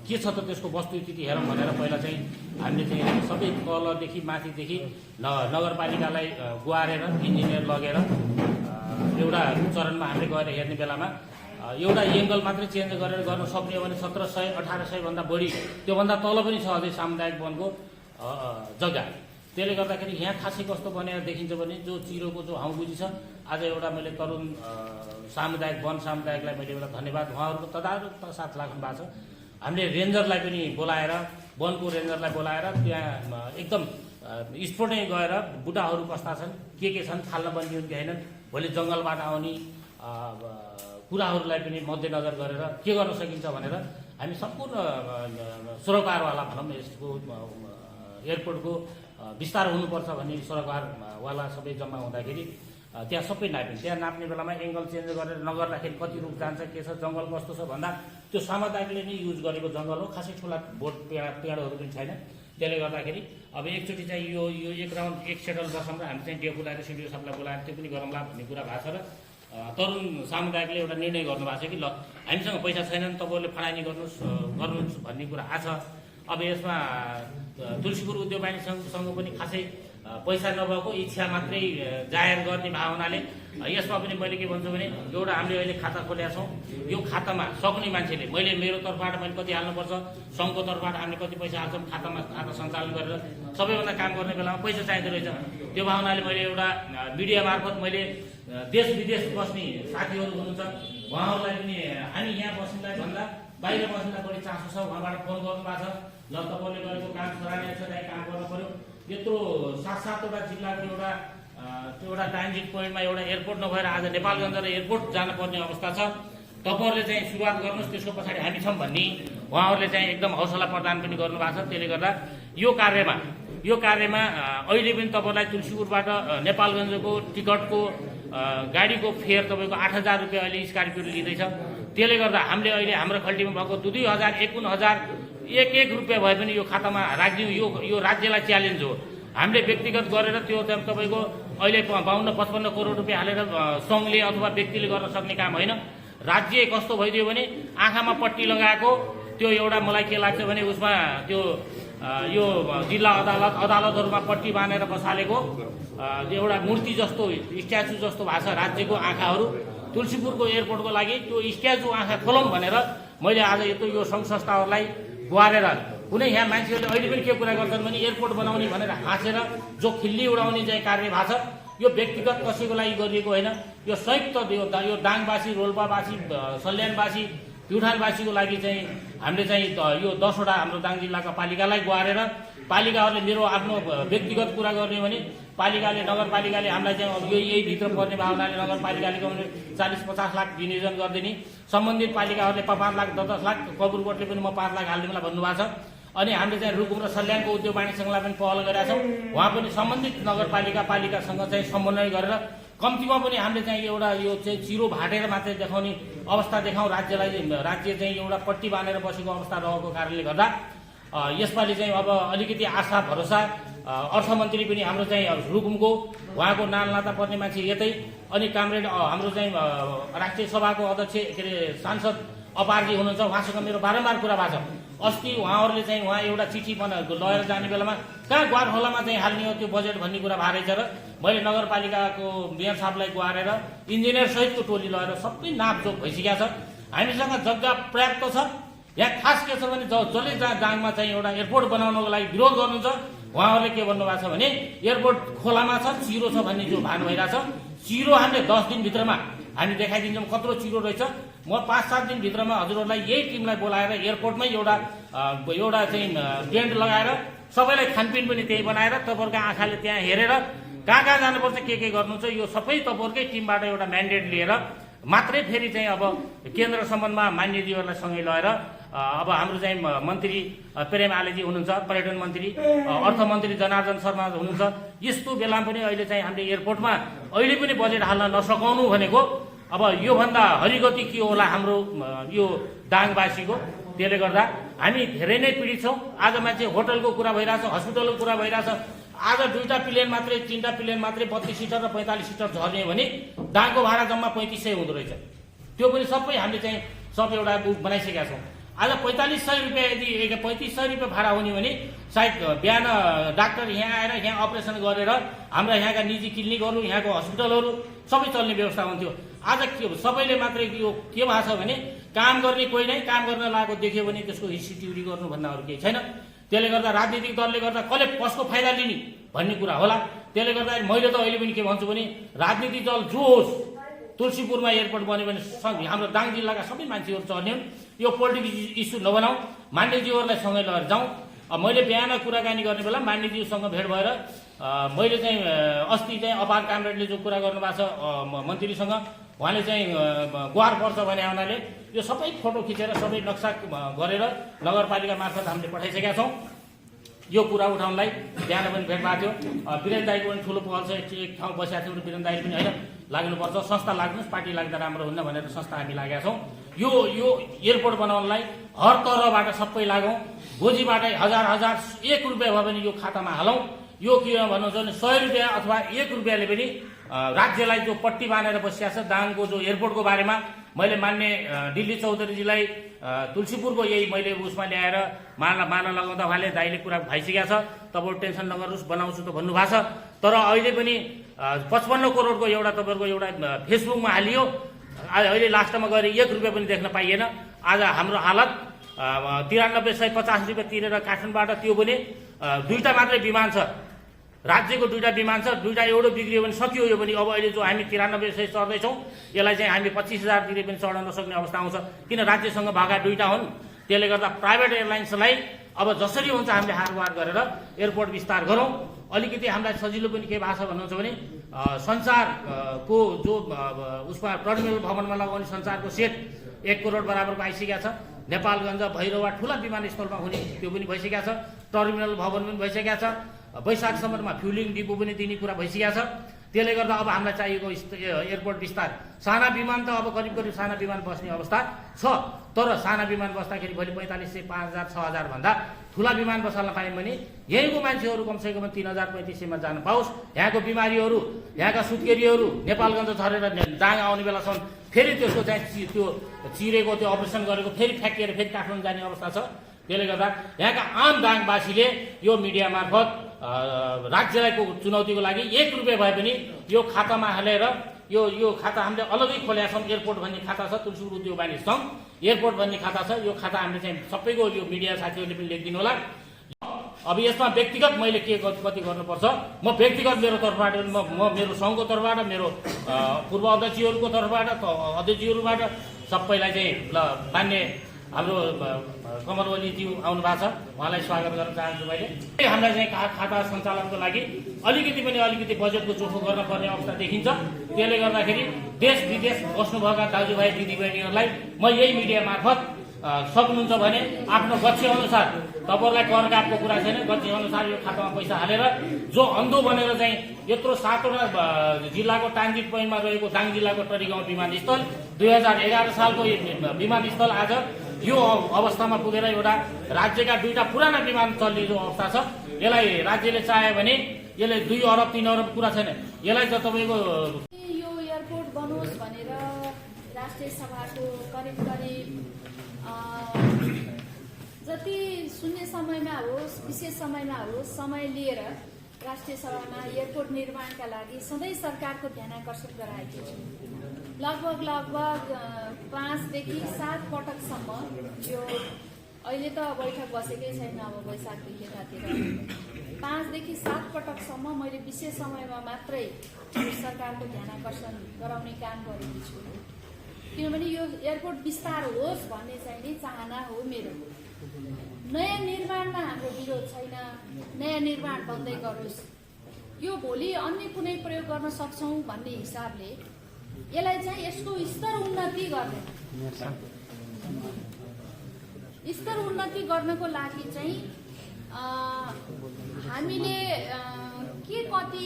के छ त त्यसको वस्तुस्थिति हेरौँ भनेर पहिला चाहिँ हामीले चाहिँ सबै तलदेखि माथिदेखि नगरपालिकालाई गुहारेर इन्जिनियर लगेर एउटा चरणमा हामीले गएर हेर्ने बेलामा एउटा एङ्गल मात्रै चेन्ज गरेर गर्न सक्ने हो भने 1700 1800 भन्दा बढी त्योभन्दा तल पनि छ अझै सामुदायिक वनको जग्गा। त्यसले गर्दाखेरि यहाँ खासै कस्तो बनेर देखिन्छ भने जो चिरोको जो हाउबुजी छ, आज एउटा मैले तरुण सामुदायिक वन सामुदायिकलाई मैले एउटा धन्यवाद उहाँहरूको तदारुक साथ लाग्नु भएको छ। हामीले रेन्जरलाई पनि बोलाएर वनको रेन्जरलाई बोलाएर त्यहाँ एकदम स्पोटै गएर बुढाहरू कस्ता छन् के छन् थाल्न बनियो कि छैनन्, भोलि जङ्गलबाट आउने कुराहरूलाई पनि मध्यनजर गरेर के गर्न सकिन्छ भनेर हामी सम्पूर्ण सरोकारवाला भनौँ यसको एयरपोर्टको विस्तार हुनुपर्छ भन्ने सरोकारवाला सबै जम्मा हुँदाखेरि त्यहाँ सबै नाप्यौँ। त्यहाँ नाप्ने बेलामा एङ्गल चेन्ज गरेर नगर्दाखेरि कति रुख जान्छ के छ जङ्गल कस्तो छ भन्दा त्यो सामुदायिकले नै युज गरेको जङ्गल हो, खासै ठुला बोट पेडहरू पनि छैन। त्यसले गर्दाखेरि अब एकचोटि चाहिँ यो एक राउन्ड एक सेटल बसौँ र हामी चाहिँ डेपुलाई र सिडिओ साहबलाई बोलाएर त्यो पनि गरौँला भन्ने कुरा भएको छ र तरुण सामुदायिकले एउटा निर्णय गर्नुभएको छ कि ल हामीसँग पैसा छैनन् तपाईँहरूले फडानी गर्नुहोस् भन्ने कुरा आएको छ। अब यसमा तुलसीपुर उद्योग वाणिज्य सङ्घसँग पनि खासै पैसा नभएको इच्छा मात्रै जाहेर गर्ने भावनाले यसमा पनि मैले के भन्छु भने एउटा हामीले अहिले खाता खोलेका छौँ। यो खातामा सक्ने मान्छेले मैले मेरो तर्फबाट मैले कति हाल्नुपर्छ, सङ्घको तर्फबाट हामीले कति पैसा हाल्छौँ, खाता सञ्चालन गरेर सबैभन्दा काम गर्ने बेलामा पैसा चाहिँदो रहेछ। त्यो भावनाले मैले एउटा मिडिया मार्फत मैले देश विदेश बस्ने साथीहरू हुनुहुन्छ उहाँहरूलाई पनि हामी यहाँ बस्नेलाई भन्दा बाहिर बस्नेलाई बढी चासो छ, उहाँबाट फोन गर्नु भएको छ ल तपाईँले गरेको काम सराहनीय छ, काम गर्नु पऱ्यो। यत्रो 7-7वटा जिल्लाको एउटा ट्रान्जिट पोइन्टमा एउटा एयरपोर्ट नभएर आज नेपालगञ्ज र एयरपोर्ट जानुपर्ने अवस्था छ। तपाईँहरूले चाहिँ सुरुवात गर्नुहोस्, त्यसको पछाडि हामी छौँ भन्ने उहाँहरूले चाहिँ एकदम हौसला प्रदान पनि गर्नुभएको छ। त्यसले गर्दा यो कार्यमा अहिले पनि तपाईँलाई तुलसीपुरबाट नेपालगञ्जको टिकटको गाडीको फेयर तपाईँको 8000 रुपियाँ अहिले स्कर्पियोले लिँदैछ। त्यसले गर्दा हामीले अहिले हाम्रो खल्टीमा भएको 2-2000 51,000 एक रुपियाँ भए पनि यो खातामा राखिदिउँ। यो राज्यलाई च्यालेन्ज हो। हामीले व्यक्तिगत गरेर त्यो तपाईँको अहिले 52-55 करोड रुपियाँ हालेर सङ्घले अथवा व्यक्तिले गर्न सक्ने काम होइन। राज्य कस्तो भइदियो भने आँखामा पट्टी लगाएको त्यो एउटा मलाई के लाग्छ भने उसमा त्यो यो जिल्ला अदालतहरूमा पट्टी बाँधेर बसालेको एउटा मूर्ति जस्तो स्ट्याचु जस्तो भएको छ राज्यको आँखाहरू। तुलसीपुरको एयरपोर्टको लागि त्यो स्ट्याचु आँखा खोलौँ भनेर मैले आज यो सङ्घ संस्थाहरूलाई गुहारेर कुनै यहाँ मान्छेहरूले अहिले पनि के कुरा गर्छन् भने एयरपोर्ट बनाउने भनेर हाँसेर जो खिल्ली उडाउने चाहिँ कार्य भएको छ यो व्यक्तिगत कसैको लागि गरिएको होइन। यो संयुक्त यो दाङवासी, रोल्पावासी, सल्यानवासी, प्युठानवासीको लागि चाहिँ हामीले चाहिँ यो 10वटा हाम्रो दाङ जिल्लाका पालिकालाई गुहारेर पालिकाहरूले मेरो आफ्नो व्यक्तिगत कुरा गर्ने भने नगरपालिकाले हामीलाई चाहिँ अब यही भित्र पर्ने भावनाले नगरपालिकाले 40-50 लाख विनियोजन गरिदिने, सम्बन्धित पालिकाहरूले 5 लाख 10 लाख, कपुरकोटले पनि म 5 लाख हालिदिउँला भन्नुभएको छ। अनि हामीले चाहिँ रुकुम र सल्यानको उद्योग वाणिज्य सङ्घलाई पनि पहल गरेका छौँ। उहाँ पनि सम्बन्धित पालिकासँग चाहिँ समन्वय गरेर कम्तीमा पनि हामीले चाहिँ एउटा यो चाहिँ चिरो भाटेर मात्रै देखाउने अवस्था देखाउँ राज्यलाई। राज्य चाहिँ एउटा पट्टी बाँधेर बसेको अवस्था रहेको कारणले गर्दा यसपालि चाहिँ अब अलिकति आशा भरोसा अर्थमन्त्री पनि हाम्रो चाहिँ रुकुमको उहाँको नाता पर्ने मान्छे यतै, अनि कामरेड हाम्रो चाहिँ राष्ट्रिय सभाको अध्यक्ष के अरे सांसद अपारजी हुनुहुन्छ, उहाँसँग मेरो बारम्बार कुरा भएको छ। अस्ति उहाँहरूले चाहिँ उहाँ एउटा चिठी लगेर जाने बेलामा कहाँ ग्वारखोलामा चाहिँ हाल्ने हो त्यो बजेट भन्ने कुरा भएको रहेछ र मैले नगरपालिकाको मेयर साहबलाई गुहारेर इन्जिनियर सहितको टोली लगेर सबै नापजोक भइसकेको छ। हामीसँग जग्गा पर्याप्त छ। यहाँ खास के छ भने जसले दाङमा चाहिँ एउटा एयरपोर्ट बनाउनको लागि विरोध गर्नुहुन्छ उहाँहरूले के भन्नुभएको छ भने एयरपोर्ट खोलामा छ, चिरो छ भन्ने जो भान भइरहेछ। चिरो हामीले 10 दिनभित्रमा हामी देखाइदिन्छौँ कत्रो चिरो रहेछ। म 5-7 दिनभित्रमा हजुरहरूलाई यही टिमलाई बोलाएर एयरपोर्टमै एउटा चाहिँ टेन्ट लगाएर सबैलाई खानपिन पनि त्यही बनाएर तपाईँहरूको आँखाले त्यहाँ हेरेर कहाँ जानुपर्छ के गर्नुहुन्छ यो सबै तपाईँहरूकै टिमबाट एउटा म्यान्डेट लिएर मात्रै फेरि चाहिँ अब केन्द्र सम्बन्धमा मान्यजीहरूलाई सँगै लगेर अब हाम्रो चाहिँ मन्त्री प्रेम आलेजी हुनुहुन्छ, पर्यटन मन्त्री, अर्थमन्त्री जनार्दन शर्मा हुनुहुन्छ। यस्तो बेलामा पनि अहिले चाहिँ हामीले एयरपोर्टमा अहिले पनि बजेट हाल्न नसकाउनु भनेको अब योभन्दा हरिगति के होला हाम्रो यो दाङवासीको। त्यसले गर्दा हामी धेरै नै पीडित छौँ। आज मान्छे होटलको कुरा भइरहेछ, हस्पिटलको कुरा भइरहेछ। आज 2टा प्लेन मात्रै 3टा प्लेन मात्रै 32 सिटर र 45 सिटर झर्ने भने दाङको भाडा जम्मा 3500 हुँदो रहेछ। त्यो पनि सबै हामीले चाहिँ सब एउटा बुक बनाइसकेका छौँ। आज 4500 रुपियाँ यदि 3500 रुपियाँ भाडा हुने भने सायद बिहान डाक्टर यहाँ आएर यहाँ अपरेसन गरेर हाम्रा यहाँका निजी क्लिनिकहरू यहाँको हस्पिटलहरू सबै चल्ने व्यवस्था हुन्थ्यो। आज के सबैले मात्रै यो के भएको छ भने काम गर्ने कोही नै, काम गर्न लागेको देख्यो भने त्यसको हिस्ट्री गर्नुभन्दा अरू केही छैन। त्यसले गर्दा राजनीतिक दलले गर्दा कसले कसको फाइदा लिने भन्ने कुरा होला। त्यसले गर्दा मैले त अहिले पनि के भन्छु भने राजनीतिक दल जो होस्, तुलसीपुरमा एयरपोर्ट बन्यो भने हाम्रो दाङ जिल्लाका सबै मान्छेहरू चढ्ने हुन्। यो पोलिटिकल इस्यु नबनाऊ, मान्यज्यूहरूलाई सँगै लगेर जाउँ। मैले बिहान कुराकानी गर्ने बेला मान्यज्यूसँग भेट भएर मैले चाहिँ अस्ति चाहिँ अपार कामरेडले जो कुरा गर्नुभएको छ मन्त्रीसँग, उहाँले चाहिँ गुहार पर्छ भने हुनाले यो सबै फोटो खिचेर सबै नक्सा गरेर नगरपालिका मार्फत हामीले पठाइसकेका छौँ। यो कुरा उठाउनलाई बिहान पनि भेट भएको थियो। वीरेन दाईको पनि ठुलो पहल छ, एक ठाउँ बसेका थियौँ र वीरेन दाईले पनि होइन लाग्नुपर्छ, संस्था लाग्नुहोस्, पार्टी लाग्दा राम्रो हुन्न भनेर संस्था हामी लागेका छौँ। यो एयरपोर्ट बनाउनलाई हर तहबाट सबै लागौँ, गोजीबाटै हजार 1 रुपियाँ भए पनि यो खातामा हालौँ। यो के भन्नुहुन्छ भने 100 रुपियाँ अथवा 1 रुपियाँले पनि राज्यलाई जो पट्टी बाँधेर बसिया छ दाङको जो एयरपोर्टको बारेमा मैले मान्ने दिल्ली चौधरीजीलाई तुलसीपुरको यही मैले उसमा ल्याएर माला लगाउँदा उहाँले दाइले कुरा भइसकेको छ, तपाईँ टेन्सन नगर्नुहोस् बनाउँछु त भन्नुभएको छ। तर अहिले पनि 55 करोडको एउटा तपाईँको एउटा फेसबुकमा हालियो, अहिले लास्टमा गएर 1 रुपियाँ पनि देख्न पाइएन। आज हाम्रो हालत 9350 रुपियाँ तिरेर काठमाडौँबाट, त्यो पनि 2टा मात्रै विमान छ, राज्यको 2टा विमान छ, 2टा एउटा बिग्रियो भने सकियो। यो पनि अब अहिले जो हामी 9300 चढ्दैछौँ यसलाई चाहिँ हामी 25,000 तिरे पनि चढ्न नसक्ने अवस्था आउँछ, किन राज्यसँग भागा 2टा हुन्। त्यसले गर्दा प्राइभेट एयरलाइन्सलाई अब जसरी हुन्छ हामीले हारगुहार गरेर एयरपोर्ट विस्तार गरौँ। अलिकति हामीलाई सजिलो पनि के भाषा भन्नुहुन्छ भने संसारको जो उसमा टर्मिनल भवनमा लगाउने संसारको सेट 1 करोड बराबरको आइसकेको छ। नेपालगञ्ज भैरवा ठुला विमानस्थलमा हुने त्यो पनि भइसकेको छ, टर्मिनल भवन पनि भइसकेको छ, वैशाखसम्ममा फ्युलिङ डिपो पनि दिने कुरा भइसकेको छ। त्यसले गर्दा अब हामीलाई चाहिएको एयरपोर्ट विस्तार। साना विमान त अब करिब साना विमान बस्ने अवस्था छ, तर साना विमान बस्दाखेरि भोलि 4500, 5000, 6000 भन्दा ठुला विमान बसाल्न पायौँ भने यहीँको मान्छेहरू कमसेकम 3000-3500मा जान पाओस्। यहाँको बिमारीहरू, यहाँका सुत्केरीहरू नेपालगञ्ज झरेर दाङ आउने बेलासम्म फेरि त्यसको चाहिँ त्यो चिरेको त्यो अपरेसन गरेको फेरि फ्याँकिएर फेरि काठमाडौँ जाने अवस्था छ। त्यसले गर्दा यहाँका आम दाङवासीले यो मिडिया मार्फत राज्यलाई चुनौतीको लागि 1 रुपियाँ भए पनि यो खातामा हालेर यो खाता हामीले अलग्गै खोलेका छौँ। एयरपोर्ट भन्ने खाता छ, तुलसीपुर उद्योग वाणिज्य सङ्घ एयरपोर्ट भन्ने खाता छ। यो खाता हामीले चाहिँ सबैको यो मिडिया साथीहरूले पनि लेखिदिनु होला। अब यसमा व्यक्तिगत मैले के कति गर्नुपर्छ, म व्यक्तिगत मेरो तर्फबाट म मेरो सङ्घको तर्फबाट, मेरो पूर्व अध्यक्षहरूको तर्फबाट, अध्यक्षहरूबाट सबैलाई चाहिँ ल मान्य हाम्रो कमलवलीज्यू आउनु भएको छ, उहाँलाई स्वागत गर्न चाहन्छु। मैले हामीलाई चाहिँ खाता सञ्चालनको लागि अलिकति बजेटको चोखो गर्न पर्ने अवस्था देखिन्छ। त्यसले गर्दाखेरि देश विदेश बस्नुभएका दाजुभाइ दिदीबहिनीहरूलाई म यही मिडिया मार्फत सक्नुहुन्छ भने आफ्नो गच्छे अनुसार, तपाईँहरूलाई कर कापको कुरा छैन, गच्छे अनुसार यो खातामा पैसा हालेर जो अन्धो बनेर चाहिँ यत्रो 7वटा जिल्लाको ट्रान्जिट पोइन्टमा रहेको दाङ जिल्लाको टरीगाउँ विमानस्थल 2011 सालको विमानस्थल आज यो अवस्थामा पुगेर एउटा राज्यका 2टा पुराना विमान चल्ने जो अवस्था छ, यसलाई राज्यले चाह्यो भने यसले 2 अरब 3 अरब कुरा छैन, यसलाई त तपाईँको यो एयरपोर्ट बनोस् भनेर राष्ट्रिय सभाको करिब जति शून्य समयमा होस् विशेष समयमा होस् समय लिएर राष्ट्रिय सभामा एयरपोर्ट निर्माणका लागि सधैँ सरकारको ध्यानाकर्षण गराएको छु। लगभग 5 देखि 7 पटकसम्म यो अहिले त बैठक बसेकै छैन, अब वैशाखदेखि यतातिर 5 देखि 7 पटकसम्म मैले विशेष समयमा मात्रै सरकारको ध्यानाकर्षण गराउने काम गरेकी छु। किनभने यो एयरपोर्ट विस्तार होस् भन्ने चाहिँ नि चाहना हो मेरो। नयाँ निर्माणमा हाम्रो विरोध छैन, नयाँ निर्माण बन्दै गरोस्। यो भोलि अन्य कुनै प्रयोग गर्न सक्छौँ भन्ने हिसाबले यसलाई चाहिँ यसको स्तर उन्नति गर्नको लागि चाहिँ हामीले के कति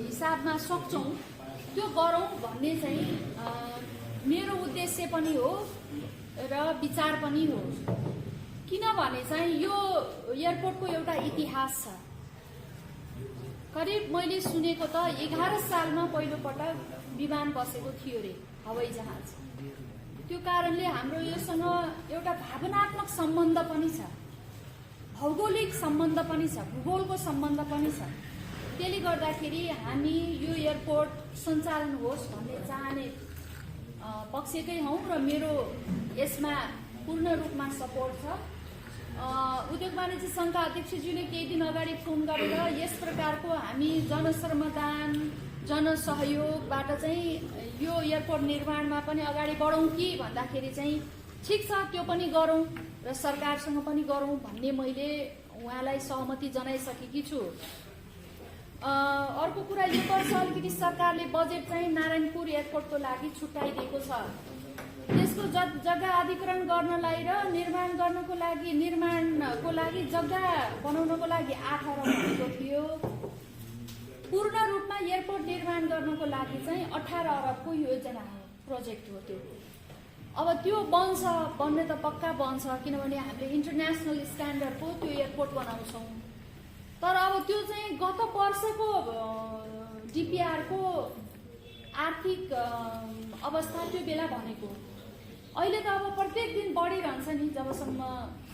हिसाबमा सक्छौँ त्यो गरौँ भन्ने चाहिँ मेरो उद्देश्य पनि हो र विचार पनि हो। किनभने चाहिँ यो एयरपोर्टको एउटा इतिहास छ। करिब मैले सुनेको त 11 सालमा पहिलोपटक विमान बसेको थियो रे, हवाई जहाज। त्यो कारणले हाम्रो योसँग एउटा भावनात्मक सम्बन्ध पनि छ, भौगोलिक सम्बन्ध पनि छ, भूगोलको सम्बन्ध पनि छ। त्यसले गर्दाखेरि हामी यो एयरपोर्ट सञ्चालन होस् भन्ने चाहने पक्षकै हौँ र मेरो यसमा पूर्ण रूपमा सपोर्ट छ। उद्योग वाणिज्य सङ्घका अध्यक्षज्यूले केही दिन अगाडि फोन गरेर यस प्रकारको हामी जनश्रमदान जनसहयोगबाट चाहिँ यो एयरपोर्ट निर्माणमा पनि अगाडि बढौँ कि भन्दाखेरि चाहिँ ठिक छ त्यो पनि गरौँ र सरकारसँग पनि गरौँ भन्ने मैले उहाँलाई सहमति जनाइसकेकी छु। अर्को कुरा यो वर्ष अलिकति सरकारले बजेट चाहिँ नारायणपुर एयरपोर्टको लागि छुट्याइदिएको छ। त्यसको जग्गा अधिग्रहण गर्नलाई र निर्माणको लागि जग्गा बनाउनको लागि 8 अरब भनेको थियो। पूर्ण रूपमा एयरपोर्ट निर्माण गर्नको लागि चाहिँ 18 अरबको योजना हो, प्रोजेक्ट हो त्यो। अब त्यो बन्ने त पक्का बन्छ, किनभने हामीले इन्टरनेसनल स्ट्यान्डर्डको त्यो एयरपोर्ट बनाउँछौँ। तर अब त्यो चाहिँ गत वर्षको डिपिआरको आर्थिक अवस्था त्यो बेला भनेको। अहिले त अब प्रत्येक दिन बढिरहन्छ नि, जबसम्म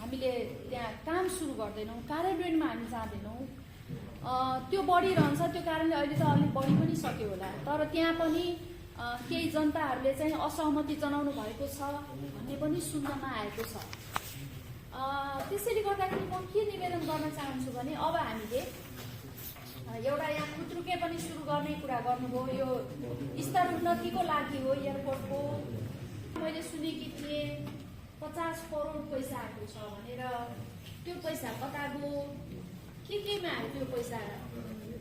हामीले त्यहाँ काम सुरु गर्दैनौँ, कार्यान्वयनमा हामी जाँदैनौँ, त्यो बढिरहन्छ। त्यो कारणले अहिले त अलिक बढी पनि सक्यो होला। तर त्यहाँ पनि केही जनताहरूले चाहिँ असहमति जनाउनु भएको छ भन्ने पनि सुन्नमा आएको छ। त्यसैले गर्दाखेरि म के निवेदन गर्न चाहन्छु भने अब हामीले एउटा यहाँ खुत्रुके पनि सुरु गर्ने कुरा गर्नुभयो। यो स्तर उन्नतिको लागि हो एयरपोर्टको। मैले सुनेकी थिएँ 50 करोड पैसा आएको छ भनेर। त्यो पैसा कता गयो, केमा त्यो पैसा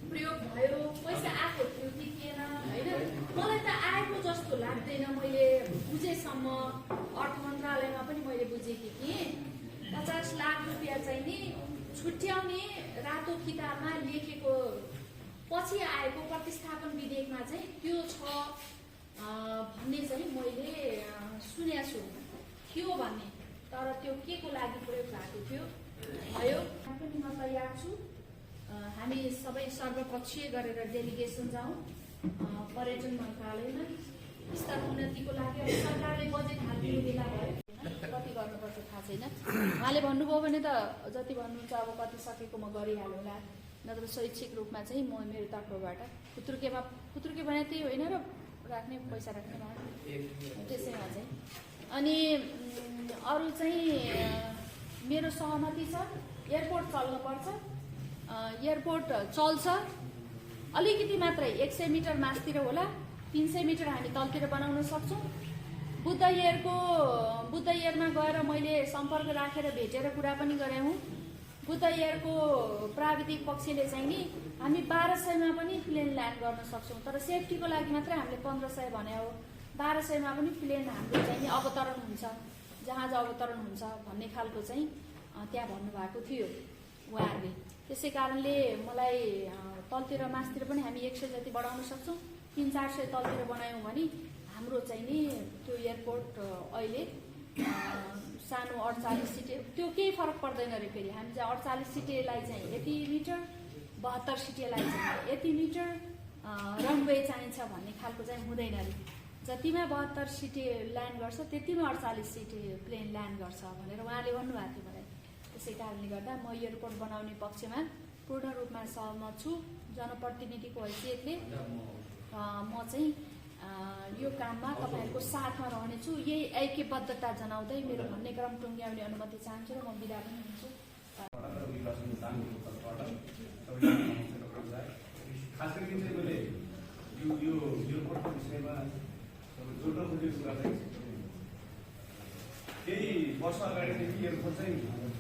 प्रयोग भयो, पैसा आएको थियो कि थिएन होइन? मलाई त आएको जस्तो लाग्दैन। मैले बुझेसम्म अर्थ मन्त्रालयमा पनि मैले बुझेकी थिएँ 50 लाख रुपियाँ चाहिँ नि छुट्याउने रातो किताबमा लेखेको पछि आएको प्रतिस्थापन विधेयकमा चाहिँ त्यो छ भन्ने चाहिँ मैले सुनेको छु थियो भन्ने। तर त्यो के को लागि प्रयोग भएको थियो भयो पनि म तयार छु। हामी सबै सर्वपक्षीय गरेर डेलिगेसन जाउँ पर्यटन मन्त्रालयमा स्तर उन्नतिको लागि। अब सरकारले बजेट हालिदिने बेला भयो, कति गर्नुपर्छ थाहा छैन। उहाँले भन्नुभयो भने त जति भन्नुहुन्छ अब कति सकेको म गरिहालौँला, नत्र शैक्षिक रूपमा चाहिँ म मेरो तर्फबाट खुत्रुके भने त्यही होइन र राख्ने पैसा राख्ने त्यसैमा चाहिँ। अनि अरू चाहिँ मेरो सहमति छ, एयरपोर्ट चल्नुपर्छ। एयरपोर्ट चल्छ, अलिकति मात्रै 100 मिटर मास्तिर होला, 300 मिटर हामी तलतिर बनाउन सक्छौँ। बुद्ध एयरमा गएर मैले सम्पर्क राखेर भेटेर कुरा पनि गरेँ हुँ। बुद्ध एयरको प्राविधिक पक्षले चाहिँ नि हामी 1200मा पनि प्लेन ल्यान्ड गर्न सक्छौँ। तर सेफ्टीको लागि मात्रै हामीले 1500 भने हो। 1200मा पनि प्लेन हाम्रो चाहिँ नि अवतरण हुन्छ, जहाज अवतरण हुन्छ भन्ने खालको चाहिँ त्यहाँ भन्नुभएको थियो उहाँहरूले। त्यसै कारणले मलाई तलतिर मास्तिर पनि हामी 100 जति बढाउन सक्छौँ। 300-400 तलतिर बनायौँ भने हाम्रो चाहिँ नि त्यो एयरपोर्ट अहिले सानो 48 सिटे त्यो केही फरक पर्दैन रे। फेरि हामी चाहिँ 48 सिटेलाई चाहिँ यति मिटर, 72 सिटेलाई चाहिँ यति मिटर रनवे चाहिन्छ भन्ने खालको चाहिँ हुँदैन रे। जतिमा 72 सिटे ल्यान्ड गर्छ त्यतिमा 48 सिटे प्लेन ल्यान्ड गर्छ भनेर उहाँले भन्नुभएको थियो मलाई। त्यसै कारणले गर्दा म एयरपोर्ट बनाउने पक्षमा पूर्ण रूपमा सहमत छु। जनप्रतिनिधिको हैसियतले म चाहिँ यो काममा तपाईँहरूको साथमा रहनेछु। यही ऐक्यबद्धता जनाउँदै मेरो भन्ने क्रम टुङ्ग्याउने अनुमति चाहन्छु र म बिदा पनि हुन्छु। खास गरी चाहिँ मैले यो एयरपोर्टको विषयमा जोड्न खोजेको कुरा चाहिँ केही वर्ष अगाडिदेखि एयरपोर्ट चाहिँ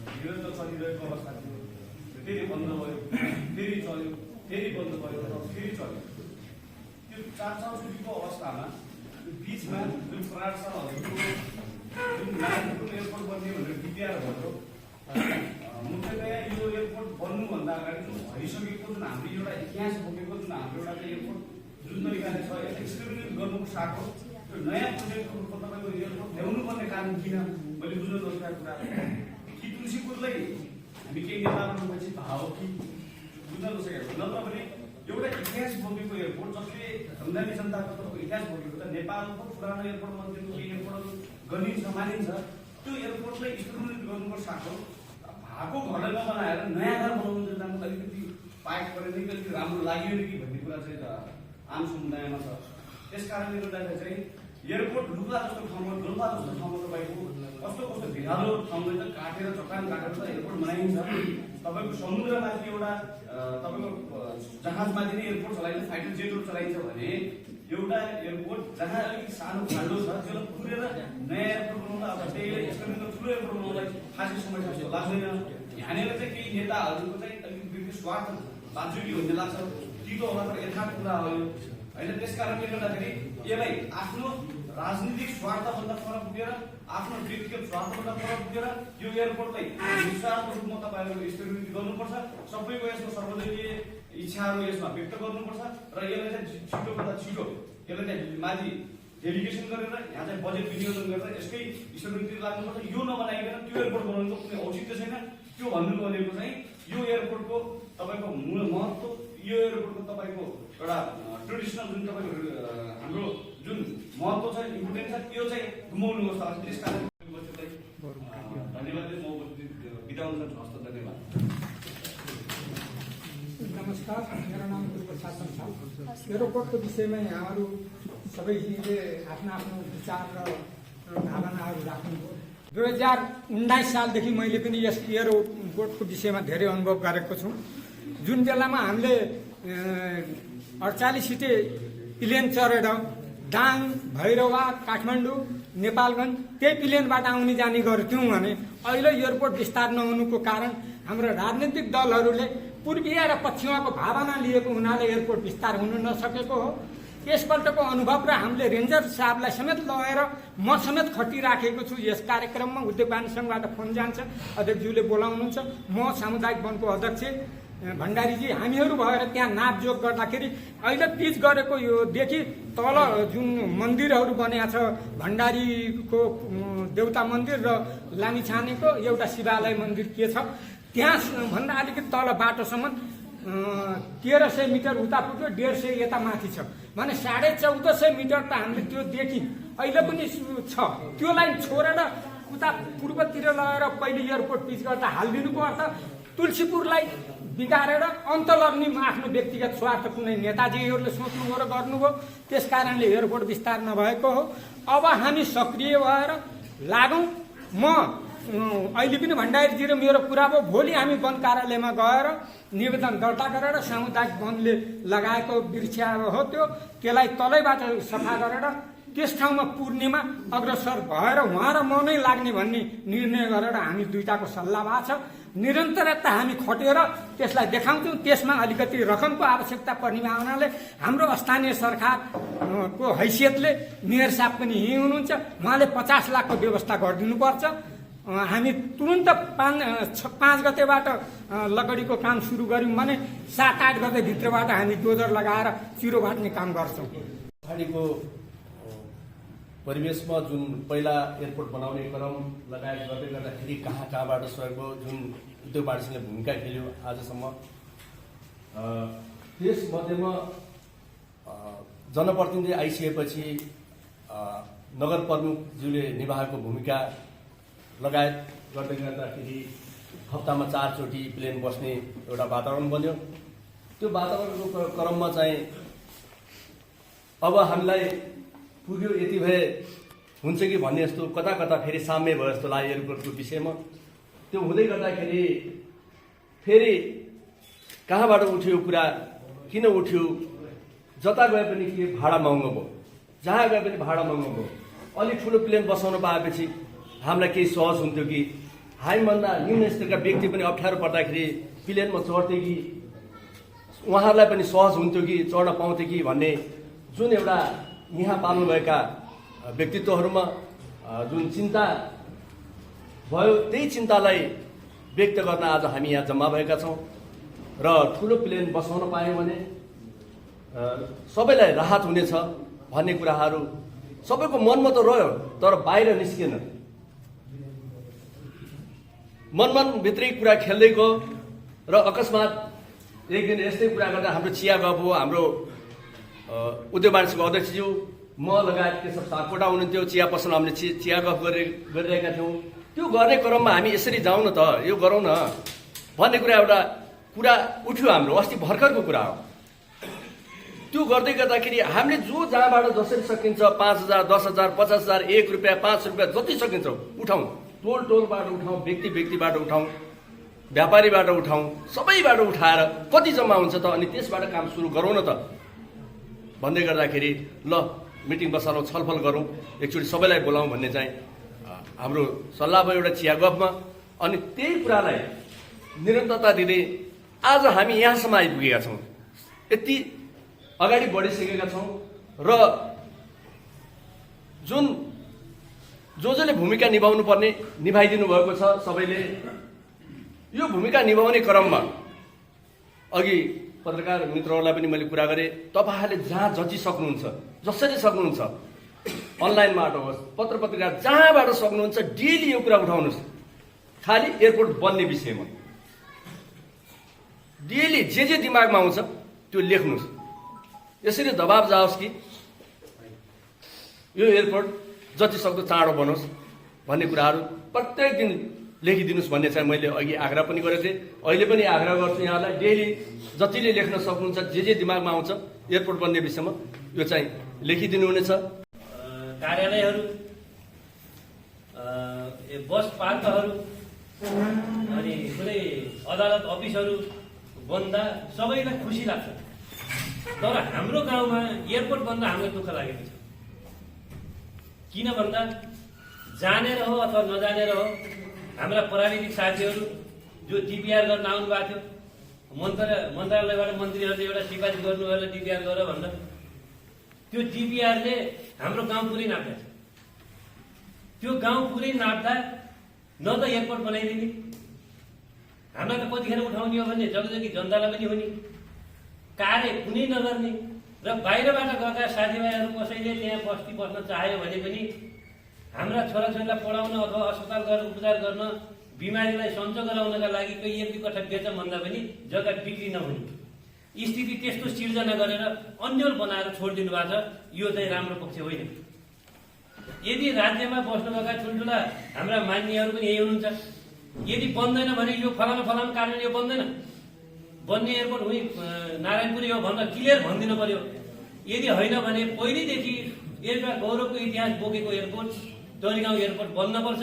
निरन्तर चलिरहेको अवस्था थियो। फेरि बन्द भयो, फेरि चल्यो, फेरि बन्द भयो, फेरि चल्यो। त्यो 4-4 अवस्थामा बिचमा जुन प्रशासनहरूको जुन नागरिकको एयरपोर्ट बन्ने भनेर डिपिआर भयो, मुख्यतया यो एयरपोर्ट बन्नुभन्दा अगाडि जुन भइसकेको जुन हाम्रो एउटा इतिहास बोकेको जुन हाम्रो एउटा एयरपोर्ट जुन तरिकाले छ एक्सपेरिमेन्ट गर्नुको साथ त्यो नयाँ प्रोजेक्टको रूपमा तपाईँको एयरपोर्ट ल्याउनु पर्ने कारण किन मैले बुझ्न नसकेको कुरा कि तुलसीपुरलाई हामी केही नेताहरू पछि भाव कि बुझ्न नसकेको। नत्र भने एउटा इतिहास बोकेको एयरपोर्ट जसले धन्दाली जनताको इतिहास बोकेको छ। नेपालको पुरानो एयरपोर्ट मन्त्रीको एयरपोर्ट गरिन्छ मानिन्छ, त्यो एयरपोर्टलाई स्टोरेज गर्नुपर्छ। भएको घरलाई नबनाएर नयाँ घर बनाउनु जाँदा अलिकति पाइप गरेर अलिकति राम्रो लाग्यो कि भन्ने कुरा चाहिँ आम समुदायमा छ। त्यस कारणले गर्दाखेरि चाहिँ एयरपोर्ट लुगा जस्तो ठाउँमा, डोल्पा जस्तो ठाउँमा तपाईँको कस्तो कस्तो भिरालो ठाउँमा त काटेर चट्टान काटेर त एयरपोर्ट बनाइन्छ। तपाईँको समुद्रमाथि एउटा तपाईँको जहाजमाथि नै एयरपोर्ट चलाइन्छ, फाइटर जेटहरू चलाइन्छ भने एउटा एयरपोर्ट जहाँ अलिकति सानो खाल्डो छ त्यसलाई पुरेर नयाँ एयरपोर्ट बनाउँदा अब त्यही एक्सपेरिमेन्टको ठुलो एयरपोर्ट बनाउँदा खासै समय जस्तो लाग्दैन। यहाँनिर चाहिँ केही नेताहरूको चाहिँ अलिकति व्यक्ति स्वार्थ बाँचुकी भन्ने लाग्छ, कि त होला तर यथार्थ कुरा हो यो होइन। त्यस कारणले गर्दाखेरि यसलाई आफ्नो राजनीतिक स्वार्थभन्दा फरक पुगेर, आफ्नो व्यक्तिगत स्वार्थभन्दा फरक पुगेर यो एयरपोर्टलाई निस्वार्थ रूपमा तपाईँहरूको स्टेबिलिटी गर्नुपर्छ। सबैको यसमा सर्वदलीय इच्छाहरू यसमा व्यक्त गर्नुपर्छ र यसलाई चाहिँ छिटोभन्दा छिटो यसलाई चाहिँ माथि डेलिगेसन गरेर यहाँ चाहिँ बजेट विनियोजन गरेर यसकै स्टेबिलिटी लाग्नुपर्छ। यो नबनाइकन त्यो एयरपोर्ट बनाउनुको कुनै औचित्य छैन। त्यो भन्नु भनेको चाहिँ यो एयरपोर्टको तपाईँको मूल महत्त्व, यो एयरपोर्टको तपाईँको एउटा ट्रेडिसनल जुन तपाईँको हाम्रो जुन महत्त्व छ, इम्पोर्टेन्स छ, त्यो चाहिँ गुमाउनु जस्तो लाग्छ। त्यस कारण धन्यवाद। म बिदा हुन्छ। हस्त धन्यवाद। नमस्कार, मेरो नाम गुरुप्रसाद छ। एयरपोर्टको विषयमा यहाँहरू सबैले आफ्नो आफ्नो विचार र भावनाहरू राख्नुभयो। 2019 सालदेखि मैले पनि यस एयरपोर्टको विषयमा धेरै अनुभव गरेको छु। जुन बेलामा हामीले 48 सिटे प्लेन चढेर दाङ, भैरवा, काठमाडौँ, नेपालगञ्ज त्यही प्लेनबाट आउने जाने गर्थ्यौँ भने अहिले एयरपोर्ट विस्तार नहुनुको कारण हाम्रो राजनीतिक दलहरूले पूर्वीय र पश्चिमाको भावना लिएको हुनाले एयरपोर्ट विस्तार हुन नसकेको हो। यसपल्टको अनुभव र हामीले रेन्जर साहबलाई समेत लगेर म समेत खटिराखेको छु यस कार्यक्रममा। उद्योग वाणिज्य सङ्घबाट फोन जान्छ, अध्यक्षज्यूले बोलाउनुहुन्छ, म सामुदायिक वनको अध्यक्ष भण्डारीजी हामीहरू भएर त्यहाँ नापजोग गर्दाखेरि अहिले पिच गरेको यो देखि तल जुन मन्दिरहरू बनेको छ, भण्डारीको देउता मन्दिर र लामिछानेको एउटा शिवालय मन्दिर के छ, त्यहाँ भन्दा अलिकति तल बाटोसम्म 1300 मिटर उता पुग्यो, 150 यता माथि छ भने 1450 मिटर त हामीले त्यो देखि अहिले पनि छ। त्यो लाइन छोडेर उता पूर्वतिर लगेर पहिले एयरपोर्ट पिच गर्दा हालिदिनु पर्छ। तुलसीपुरलाई बिगारेर अन्त लग्ने आफ्नो व्यक्तिगत स्वार्थ कुनै नेताजीहरूले सोच्नुभयो र गर्नुभयो। त्यस कारणले एयरपोर्ट विस्तार नभएको हो। अब हामी सक्रिय भएर लागौँ। म अहिले पनि भण्डारीजी र मेरो कुरा भयो, भोलि हामी वन कार्यालयमा गएर निवेदन दर्ता गरेर सामुदायिक वनले लगाएको वृक्ष हो त्यसलाई तलैबाट सफा गरेर त्यस ठाउँमा पूर्णिमा अग्रसर भएर उहाँ र म नै लाग्ने भन्ने निर्णय गरेर हामी दुईटाको सल्लाह भएको छ। निरन्तरता हामी खटेर त्यसलाई देखाउँछौँ। त्यसमा अलिकति रकमको आवश्यकता पर्ने भावनाले हाम्रो स्थानीय सरकारको हैसियतले मेयर साहब पनि यहीँ हुनुहुन्छ, उहाँले 50 लाखको व्यवस्था गरिदिनुपर्छ। हामी तुरन्त 5 गतेबाट लकडीको काम सुरु गऱ्यौँ भने 7-8 गते भित्रबाट हामी डोजर लगाएर चिरो बाट्ने काम गर्छौँ। पहाडीको परिवेशमा जुन पहिला एयरपोर्ट बनाउने क्रम लगायत गर्दै गर्दाखेरि कहाँबाट सहयोग भयो, जुन उद्योग वाणिज्यले भूमिका खेल्यो आजसम्म, त्यसमध्येमा जनप्रतिनिधि आइसकेपछि नगर प्रमुखज्यूले निभाएको भूमिका लगायत गर्दै गर्दाखेरि हप्तामा 4 चोटि प्लेन बस्ने एउटा वातावरण बन्यो। त्यो वातावरणको क्रममा चाहिँ अब हामीलाई पुग्यो यति भए हुन्छ कि भन्ने जस्तो कता कता फेरि साम्य भयो जस्तो लाग्यो एयरपोर्टको विषयमा। त्यो हुँदै गर्दाखेरि फेरि कहाँबाट उठ्यो कुरा, किन उठ्यो, जता गए पनि के भाडा महँगो भयो, जहाँ गए पनि भाडा महँगो भयो। अलिक ठुलो प्लेन बसाउनु पाएपछि हामीलाई केही सहज हुन्थ्यो कि हामीभन्दा निम्न स्तरका व्यक्ति पनि अप्ठ्यारो पर्दाखेरि प्लेनमा चढ्थे कि उहाँहरूलाई पनि सहज हुन्थ्यो कि चढ्न पाउँथे कि भन्ने जुन एउटा यहाँ पाल्नुभएका व्यक्तित्वहरूमा जुन चिन्ता भयो, त्यही चिन्तालाई व्यक्त गर्न आज हामी यहाँ जम्मा भएका छौँ। र ठुलो प्लेन बसाउन पायौँ भने सबैलाई राहत हुनेछ भन्ने कुराहरू सबैको मनमा त रह्यो, तर बाहिर निस्केन। मनभित्रै कुरा खेल्दै गयो र अकस्मात एक दिन यस्तै कुरा गर्दा हाम्रो चिया गफ हो, हाम्रो उद्योग वाणिज्यको अध्यक्षज्यू म लगायत केशव सापकोटा हुनुहुन्थ्यो, चिया पसल हामीले चिया गफ गरिरहेका थियौँ। त्यो गर्ने क्रममा हामी यसरी जाउँ न त, यो गरौँ न भन्ने एउटा कुरा उठ्यो हाम्रो। अस्ति भर्खरको कुरा हो। त्यो गर्दै गर्दाखेरि हामीले जो जहाँबाट जसरी सकिन्छ 5,000, 10,000, 50,000, 1 रुपियाँ, 5 रुपियाँ जति सकिन्छ उठाउँ। टोलबाट उठाउँ, व्यक्तिबाट उठाउँ, व्यापारीबाट उठाउँ, सबैबाट उठाएर कति जम्मा हुन्छ त, अनि त्यसबाट काम सुरु गरौँ न त भन्दै गर्दाखेरि ल मिटिङ बसालौँ, छलफल गरौँ, एकचोटि सबैलाई बोलाउँ भन्ने चाहिँ हाम्रो सल्लाह भयो एउटा चिया गफमा। अनि त्यही कुरालाई निरन्तरता दिँदै आज हामी यहाँसम्म आइपुगेका छौँ। यति अगाडि बढिसकेका छौँ र जसले भूमिका निभाउनु पर्ने निभाइदिनु भएको छ सबैले। यो भूमिका निभाउने क्रममा अघि पत्रकार मित्रहरूलाई पनि मैले कुरा गरेँ, तपाईँहरूले जहाँ जति सक्नुहुन्छ, जसरी सक्नुहुन्छ, अनलाइनबाट होस्, पत्र पत्रिका जहाँबाट सक्नुहुन्छ, डेली यो कुरा उठाउनुहोस्। खालि एयरपोर्ट बन्ने विषयमा डेली जे दिमागमा आउँछ त्यो लेख्नुहोस्। यसरी दबाब जाओस् कि यो एयरपोर्ट जति सक्दो चाँडो बनोस् भन्ने कुराहरू प्रत्येक दिन लेखिदिनुहोस् भन्ने चाहिँ मैले अघि आग्रह पनि गरेको थिएँ। अहिले पनि आग्रह गर्छु यहाँलाई, डेली जतिले लेख्न सक्नुहुन्छ, जे दिमागमा आउँछ एयरपोर्ट बन्ने विषयमा यो चाहिँ लेखिदिनु हुनेछ। कार्यालयहरू, बस पार्कहरू अनि कुनै अदालत अफिसहरू बन्दा सबैलाई खुसी लाग्छ। तर हाम्रो गाउँमा एयरपोर्ट बन्दा हामीलाई दुःख लागेको छ। किन भन्दा जानेर हो अथवा नजानेर हो, हाम्रा प्राविधिक साथीहरू जो डिपिआर गर्न आउनु भएको थियो, मन्त्रालयबाट मन्त्रीहरूले एउटा सिफारिस गर्नुभयो डिपिआर गर भनेर, त्यो डिपिआरले हाम्रो गाउँ पुरै नाप्दैछ। त्यो गाउँ पुरै नाप्दा न त एयरपोर्ट बनाइदिने, हामीलाई त कतिखेर उठाउने हो भन्ने जग्गी जनतालाई पनि हो नि, कार्य कुनै नगर्ने र बाहिरबाट गएका साथीभाइहरू कसैले त्यहाँ बस्ती बस्न चाह्यो भने पनि हाम्रा छोराछोरीलाई पढाउन अथवा अस्पताल गएर उपचार गर्न, बिमारीलाई सन्चो गराउनका लागि कोही 1-2 कट्ठा बेचौँ भन्दा पनि जग्गा बिक्री नहुने स्थिति त्यस्तो सिर्जना गरेर अन्यल बनाएर छोडिदिनु भएको छ। यो चाहिँ राम्रो पक्ष होइन। यदि राज्यमा बस्नुभएका ठुल्ठुला हाम्रा मान्यहरू पनि यही हुनुहुन्छ, यदि बन्दैन भने यो फलाना कारण यो बन्दैन, बन्ने एयरपोर्ट हुँ नारायणपुर हो भनेर क्लियर भनिदिनु पर्यो। यदि होइन भने पहिलेदेखि एउटा गौरवको इतिहास बोकेको एयरपोर्ट तोरीगाउँ एयरपोर्ट बन्नुपर्छ।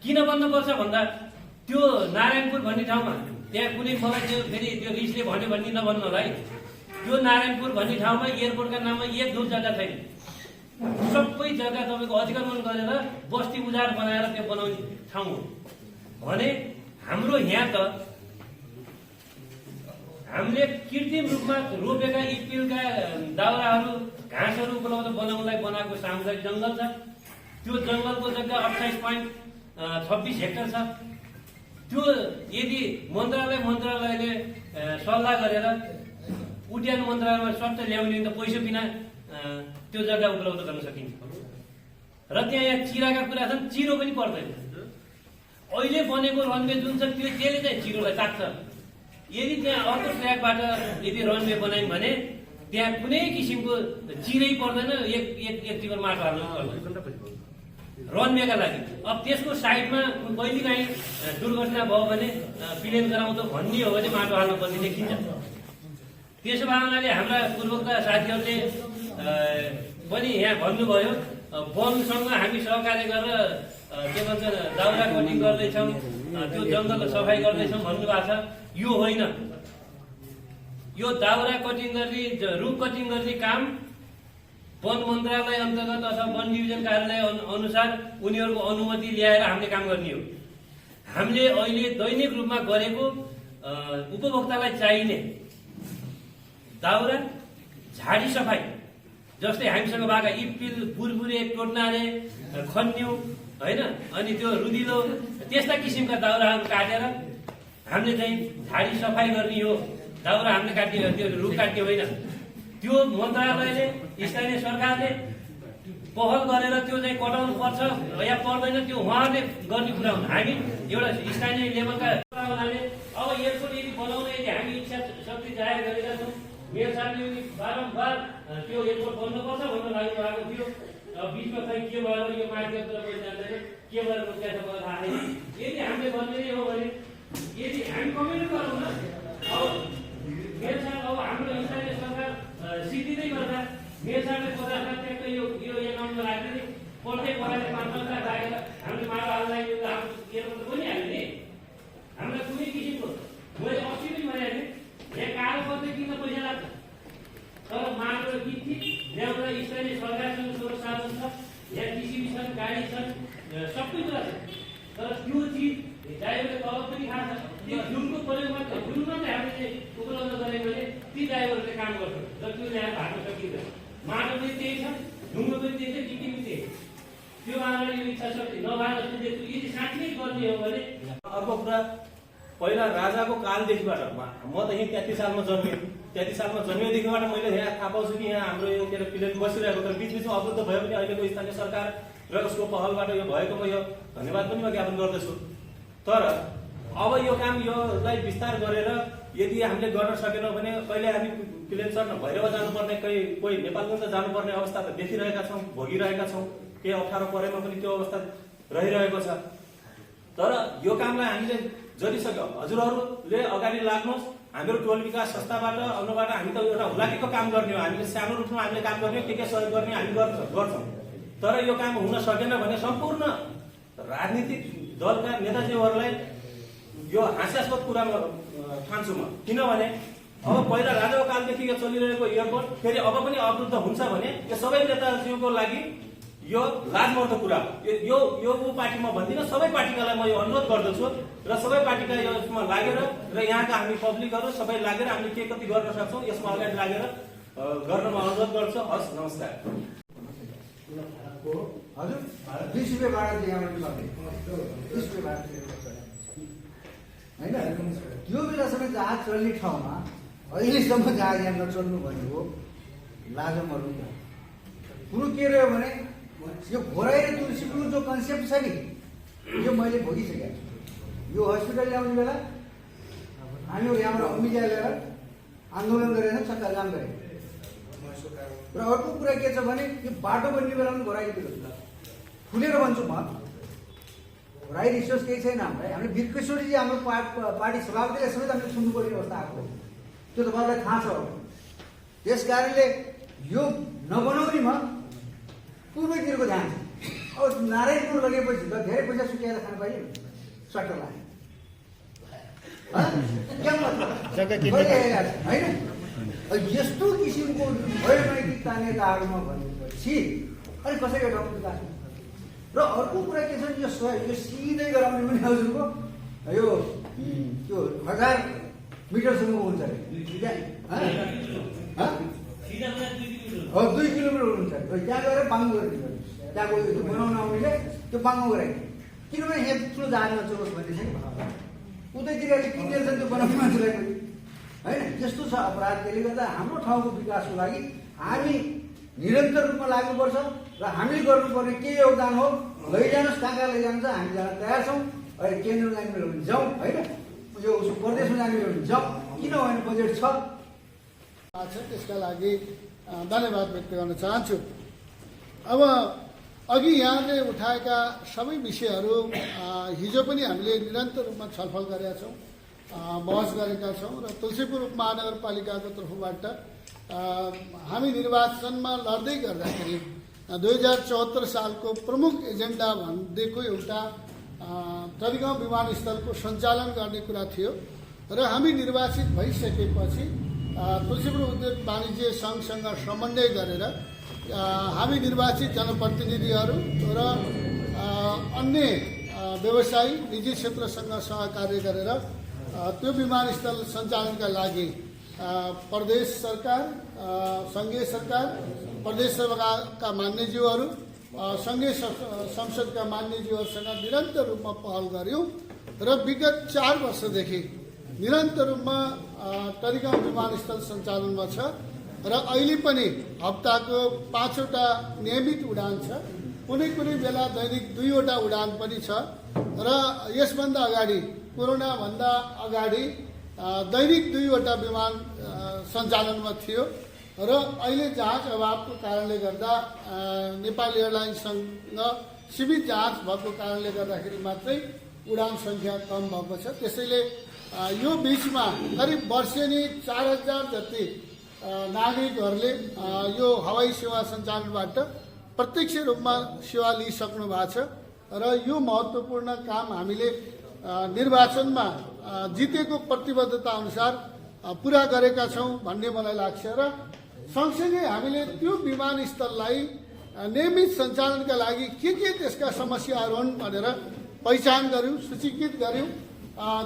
किन बन्नुपर्छ भन्दा त्यो नारायणपुर भन्ने ठाउँमा त्यहाँ कुनै मलाई फेरि त्यो रिसले भन्यो भन्ने नभन्नु होला है, त्यो नारायणपुर भन्ने ठाउँमा एयरपोर्टका नाममा 1-2 जग्गा छैन। सबै जग्गा तपाईँको अतिक्रमण गरेर बस्ती उजाड बनाएर त्यो बनाउने ठाउँ हो भने हाम्रो यहाँ त हामीले कृत्रिम रूपमा रोपेका इप्पिलका दाउराहरू, घाँसहरू उपलब्ध बनाउनलाई बनाएको सामुदायिक जङ्गल छ। त्यो जङ्गलको जग्गा 28.26 हेक्टर छ। त्यो यदि मन्त्रालयले सल्लाह गरेर उद्यान मन्त्रालयमा सट्ट ल्याउने त पैसा बिना त्यो जग्गा उपलब्ध गर्न सकिन्छ। र त्यहाँ यहाँ चिराका कुरा छन्, चिरो पनि पर्दैन। अहिले बनेको रनवे जुन छ त्यसले चाहिँ चिरोलाई ताक्छ। यदि त्यहाँ अर्को ट्र्याकबाट यदि रनवे बनायौँ भने त्यहाँ कुनै किसिमको चिरै पर्दैन, एक टिपर माटो हाल्नु पर्दैन रनवेका लागि। अब त्यसको साइडमा कहिलेकाहीँ दुर्घटना भयो भने प्लेन गराउँदो भन्ने हो भने माटो हाल्नुपर्ने देखिन्छ। त्यसो भए हुनाले हाम्रा पूर्वका साथीहरूले पनि यहाँ भन्नुभयो, वनसँग हामी सहकार्य गरेर के भन्छ दाउरा कटिङ गर्दैछौँ, त्यो जङ्गल सफाइ गर्दैछौँ भन्नुभएको छ। यो होइन। यो दाउरा कटिङ गर्ने, रुख कटिङ गर्ने काम वन मन्त्रालय अन्तर्गत अथवा वन डिभिजन कार्यालय अनुसार उनीहरूको अनुमति ल्याएर हामीले काम गर्ने हो। हामीले अहिले दैनिक रूपमा गरेको उपभोक्तालाई चाहिने दाउरा, झाडी सफाइ, जस्तै हामीसँग भएका इप्पिल, बुरबुरे, टोड्नारे, खन्यु होइन, अनि त्यो रुदिलो, त्यस्ता किसिमका दाउराहरू काटेर हामीले चाहिँ झाडी सफाइ गर्ने हो। दाउरा हामीले काट्ने, त्यो रुख काट्ने होइन। त्यो मन्त्रालयले, स्थानीय सरकारले पहल गरेर त्यो चाहिँ कटाउनु पर्छ या पर्दैन त्यो उहाँहरूले गर्ने कुरा हुन्। हामी एउटा स्थानीय लेभलका हुनाले अब एयरपोर्ट यदि बनाउन यदि हामी इच्छा शक्ति जाहेर गरेका छौँ मेयर साहबले बारम्बार त्यो एयरपोर्ट बन्नुपर्छ भन्न लाग्नु भएको थियो। बिचमा खै के भयो यो मार्केटतिर कोही जान्दैन, के भएर रोकिएको छ मलाई थाहा छैन। यदि हामीले भन्ने हो भने यदि हामी कमेन्ट गरौँ न, अब मेयर साहब अब हाम्रो स्थानीय सरकार सिद्धिँदै गर्दा मेयर साहबले 50 लाख ट्याक्कै यो एकाउन्टमा राख्ने नि पढ्दै पढाएर 5-5 लाख राखेर हामीले माललाई एयरपोर्ट पनि हाल्यो नि। हामीलाई कुनै किसिमको मैले अस्ति पनि भनिहालेँ यहाँ कारोबार किन पैसा लाग्छ, तर मागेर किन्थी ल्याउँदा स्थानीय सरकारसँग स्रोत साधन छ, यहाँ टिसिबी छन्, गाडी छन्, सबै कुरा छ। तर त्यो चिज ड्राइभरले तलब पनि खान्छ। त्यो जुनको प्रयोग मात्र जुन मात्रै हामीले उपलब्ध गरेको भने ती ड्राइभरहरूले काम गर्छ र त्यो यहाँ भाग्न सकिँदैन। माटो पनि त्यही छ, ढुङ्गो पनि त्यही छ, गिटी पनि त्यही। त्यो मागेर यो इच्छा शक्ति नभएर यदि साँच्चै नै गर्ने हो भने अर्को कुरा पहिला राजाको कालदेखिबाट म त यहीँ 33 सालमा जन्मेँ। 33 सालमा जन्मेदेखिबाट मैले यहाँ थाहा पाउँछु कि यहाँ हाम्रो यो के अरे प्लेन बसिरहेको तर बिचबिचमा अवरुद्ध भयो भने अहिलेको स्थानीय सरकार र उसको पहलबाट यो भएको म यो धन्यवाद पनि म ज्ञापन गर्दछु। तर अब यो काम योलाई विस्तार गरेर यदि हामीले गर्न सकेनौँ भने कहिले हामी प्लेन चढ्न भैरवा जानुपर्ने, कोही नेपालगञ्ज जानुपर्ने अवस्था त देखिरहेका छौँ, भोगिरहेका छौँ। केही अप्ठ्यारो परेमा पनि त्यो अवस्था रहिरहेको छ। तर यो कामलाई हामीले जरिसक्यो, हजुरहरूले अगाडि लाग्नुहोस्। हाम्रो टोल विकास संस्थाबाट आउनुबाट हामी त एउटा हुलाकीको काम गर्ने हो, हामीले सानो रूपमा हामीले काम गर्ने, के सहयोग गर्ने हामी गर्छौँ। तर यो काम हुन सकेन भने सम्पूर्ण राजनीतिक दलका नेताजीहरूलाई यो हास्यास्पद कुरामा ठान्छु म। किनभने अब पहिला राजाको कालदेखि यो चलिरहेको एयरपोर्ट फेरि अब पनि अवरुद्ध हुन्छ भने यो सबै नेताजीको लागि यो लाजमर्दो कुरा हो। यो पार्टीमा भन्दिनँ, सबै पार्टीकालाई म यो अनुरोध गर्दछु र सबै पार्टीका यसमा लागेर र यहाँका हामी पब्लिकहरू सबै लागेर हामीले के कति गर्न सक्छौँ यसमा अगाडि लागेर गर्नमा अनुरोध गर्छु। हस्, नमस्कार। हजुर 20 रुपियाँ भाडा दिइहाल्नु पर्ने, 20 रुपियाँ भाडा होइन। त्यो बेलासम्म जहाज चल्ने ठाउँमा अहिलेसम्म जहाज यहाँ नचल्नु भनेको लाजमहरू। कुरो के रह्यो भने यो घोराइ र तुलसीपुरको जो कन्सेप्ट छ नि यो मैले भोगिसकेको छु। यो हस्पिटल ल्याउने बेला हामीहरू यहाँबाट अमिजा लिएर आन्दोलन गरेर चक्का जाम गरे। र अर्को कुरा के छ भने यो बाटो बन्ने बेला पनि घोराइ खुलेर भन्छु म, घोराइ रिसोर्स केही छैन हामीलाई। हामीले वीरकेशोरीजी हाम्रो पार्टी सभापतिलाई समेत हामीले सुन्नुपर्ने अवस्था आएको, त्यो तपाईँलाई थाहा छ। त्यस कारणले यो नबनाउनेमा पूर्वतिरको ध्यान छ। अब नारायणपुर लगेपछि त धेरै पैसा सुकाएर खान पाइयो, सट्ट लाग्यो होइन। यस्तो किसिमको भयनैतिकता नेताहरूमा भनेपछि अलिक कसैको ठाउँ विकास। र अर्को कुरा के छ, यो सिधै गराउने पनि हजुरको यो त्यो 1000 मिटरसम्म हुन्छ अरे, 2 किलोमिटर हुन्छ। त्यहाँ गएर बाङ्गो गरिदिनु, त्यहाँको त्यो बनाउन आउनेले त्यो बाङ्गो गराइदियो। किनभने यहाँ ठुलो जहाज नचलोस् भन्ने छ नि, उतैतिर किनेर छ त्यो बनाउने मान्छेलाई पनि होइन। त्यस्तो छ अपराध। त्यसले गर्दा हाम्रो ठाउँको विकासको लागि हामी निरन्तर रूपमा लाग्नुपर्छ र हामीले गर्नुपर्ने के योगदान हो लैजानुहोस्, कहाँ कहाँ लैजान्छ हामी जान तयार छौँ। अहिले केन्द्रमा जाने बेला भने जाउँ होइन, यो उसको प्रदेशमा जाने बेला भने जाउँ, किनभने बजेट छ। त्यसका लागि धन्यवाद व्यक्त गर्न चाहन्छु। अब अघि यहाँले उठाएका सबै विषयहरू हिजो पनि हामीले निरन्तर रूपमा छलफल गरेका छौँ, बहस गरेका छौँ र तुलसीपुर महानगरपालिकाको तर्फबाट हामी निर्वाचनमा लड्दै गर्दाखेरि 2074 सालको प्रमुख एजेन्डा भनेको एउटा तरिगाउँ विमानस्थलको सञ्चालन गर्ने कुरा थियो र हामी निर्वाचित भइसकेपछि तुलसीपुर उद्योग वाणिज्य सङ्घसँग समन्वय गरेर हामी निर्वाचित जनप्रतिनिधिहरू र अन्य व्यवसायी निजी क्षेत्रसँग सहकार्य गरेर त्यो विमानस्थल सञ्चालनका लागि प्रदेश सरकार, सङ्घीय सरकार, प्रदेश सभाका मान्यज्यूहरू, सङ्घीय संसदका मान्यज्यूहरूसँग निरन्तर रूपमा पहल गर्यौँ र विगत 4 वर्षदेखि निरन्तर रूपमा तरिगाउँ विमानस्थल सञ्चालनमा छ र अहिले पनि हप्ताको 5 वटा नियमित उडान छ। कुनै कुनै बेला दैनिक 2 वटा उडान पनि छ र यसभन्दा अगाडि कोरोनाभन्दा अगाडि दैनिक 2 वटा विमान सञ्चालनमा थियो र अहिले जहाज अभावको कारणले गर्दा नेपाल एयरलाइन्ससँग सीमित जहाज भएको कारणले गर्दाखेरि मात्रै उडान सङ्ख्या कम भएको छ। त्यसैले यो बिचमा करिब वर्षेनी 4000 जति नागरिकहरूले यो हवाई सेवा सञ्चालनबाट प्रत्यक्ष रूपमा सेवा लिइसक्नु भएको छ र यो महत्त्वपूर्ण काम हामीले निर्वाचनमा जितेको प्रतिबद्धता अनुसार पुरा गरेका छौँ भन्ने मलाई लाग्छ र सँगसँगै हामीले त्यो विमानस्थललाई नियमित सञ्चालनका लागि के त्यसका समस्याहरू हुन् भनेर पहिचान गऱ्यौँ, सूचीकृत गऱ्यौँ।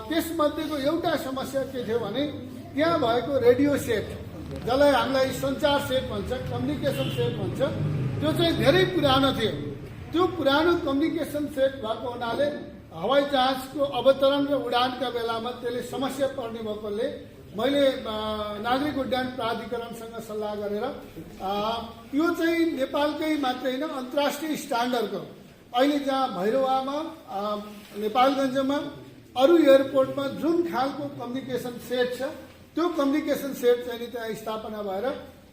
त्यसमध्येको एउटा समस्या के थियो भने त्यहाँ भएको रेडियो सेट, जसलाई हामीलाई सञ्चार सेट भन्छ, कम्युनिकेसन सेट भन्छ, त्यो चाहिँ धेरै पुरानो थियो। त्यो पुरानो कम्युनिकेसन सेट भएको हुनाले हवाई जहाजको अवतरण र उडानका बेलामा त्यसले समस्या पर्ने भएकोले मैले नागरिक उड्डयन प्राधिकरणसँग सल्लाह गरेर यो चाहिँ नेपालकै मात्रै होइन अन्तर्राष्ट्रिय स्ट्यान्डर्डको अहिले जहाँ भैरवामा, नेपालगञ्जमा, अरू एयरपोर्टमा जुन खालको कम्युनिकेसन सेट छ त्यो कम्युनिकेसन सेट चाहिँ त्यहाँ स्थापना भएर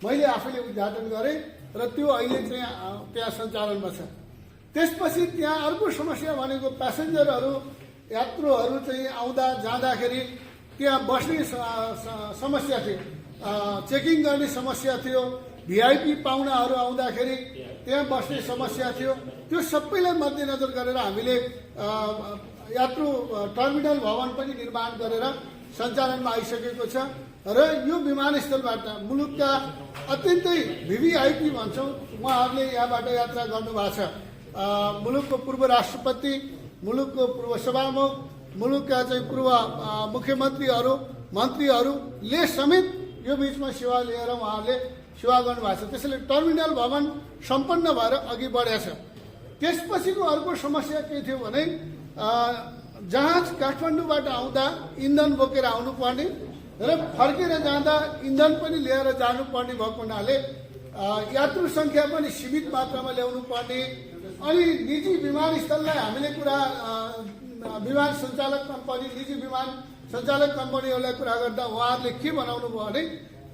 मैले आफैले उद्घाटन गरेँ र त्यो अहिले चाहिँ त्यहाँ सञ्चालनमा छ। त्यसपछि त्यहाँ अर्को समस्या भनेको प्यासेन्जरहरू, यात्रुहरू चाहिँ आउँदा जाँदाखेरि त्यहाँ बस्ने समस्या थियो, चेकिङ गर्ने समस्या थियो, भिआइपी पाहुनाहरू आउँदाखेरि त्यहाँ बस्ने समस्या थियो। त्यो सबैलाई मध्यनजर गरेर हामीले यात्रु टर्मिनल भवन पनि निर्माण गरेर सञ्चालनमा आइसकेको छ र यो विमानस्थलबाट मुलुकका अत्यन्तै भिभिआइपी भन्छौँ उहाँहरूले यहाँबाट यात्रा गर्नुभएको छ। मुलुकको पूर्व राष्ट्रपति, मुलुकको पूर्व सभामुख, मुलुकका चाहिँ पूर्व मुख्यमन्त्रीहरू, मन्त्रीहरूले समेत यो बिचमा सेवा लिएर उहाँहरूले सेवा गर्नुभएको छ। त्यसैले टर्मिनल भवन सम्पन्न भएर अघि बढेको छ। त्यसपछिको अर्को समस्या के थियो भने जहाज काठमाडौँबाट आउँदा इन्धन बोकेर आउनुपर्ने र फर्केर जाँदा इन्धन पनि लिएर जानुपर्ने भएको हुनाले यात्रु सङ्ख्या पनि सीमित मात्रामा ल्याउनु पर्ने अनि निजी विमानस्थललाई हामीले कुरा विमान सञ्चालक कम्पनी, निजी विमान सञ्चालक कम्पनीहरूलाई कुरा गर्दा उहाँहरूले के बनाउनु भयो भने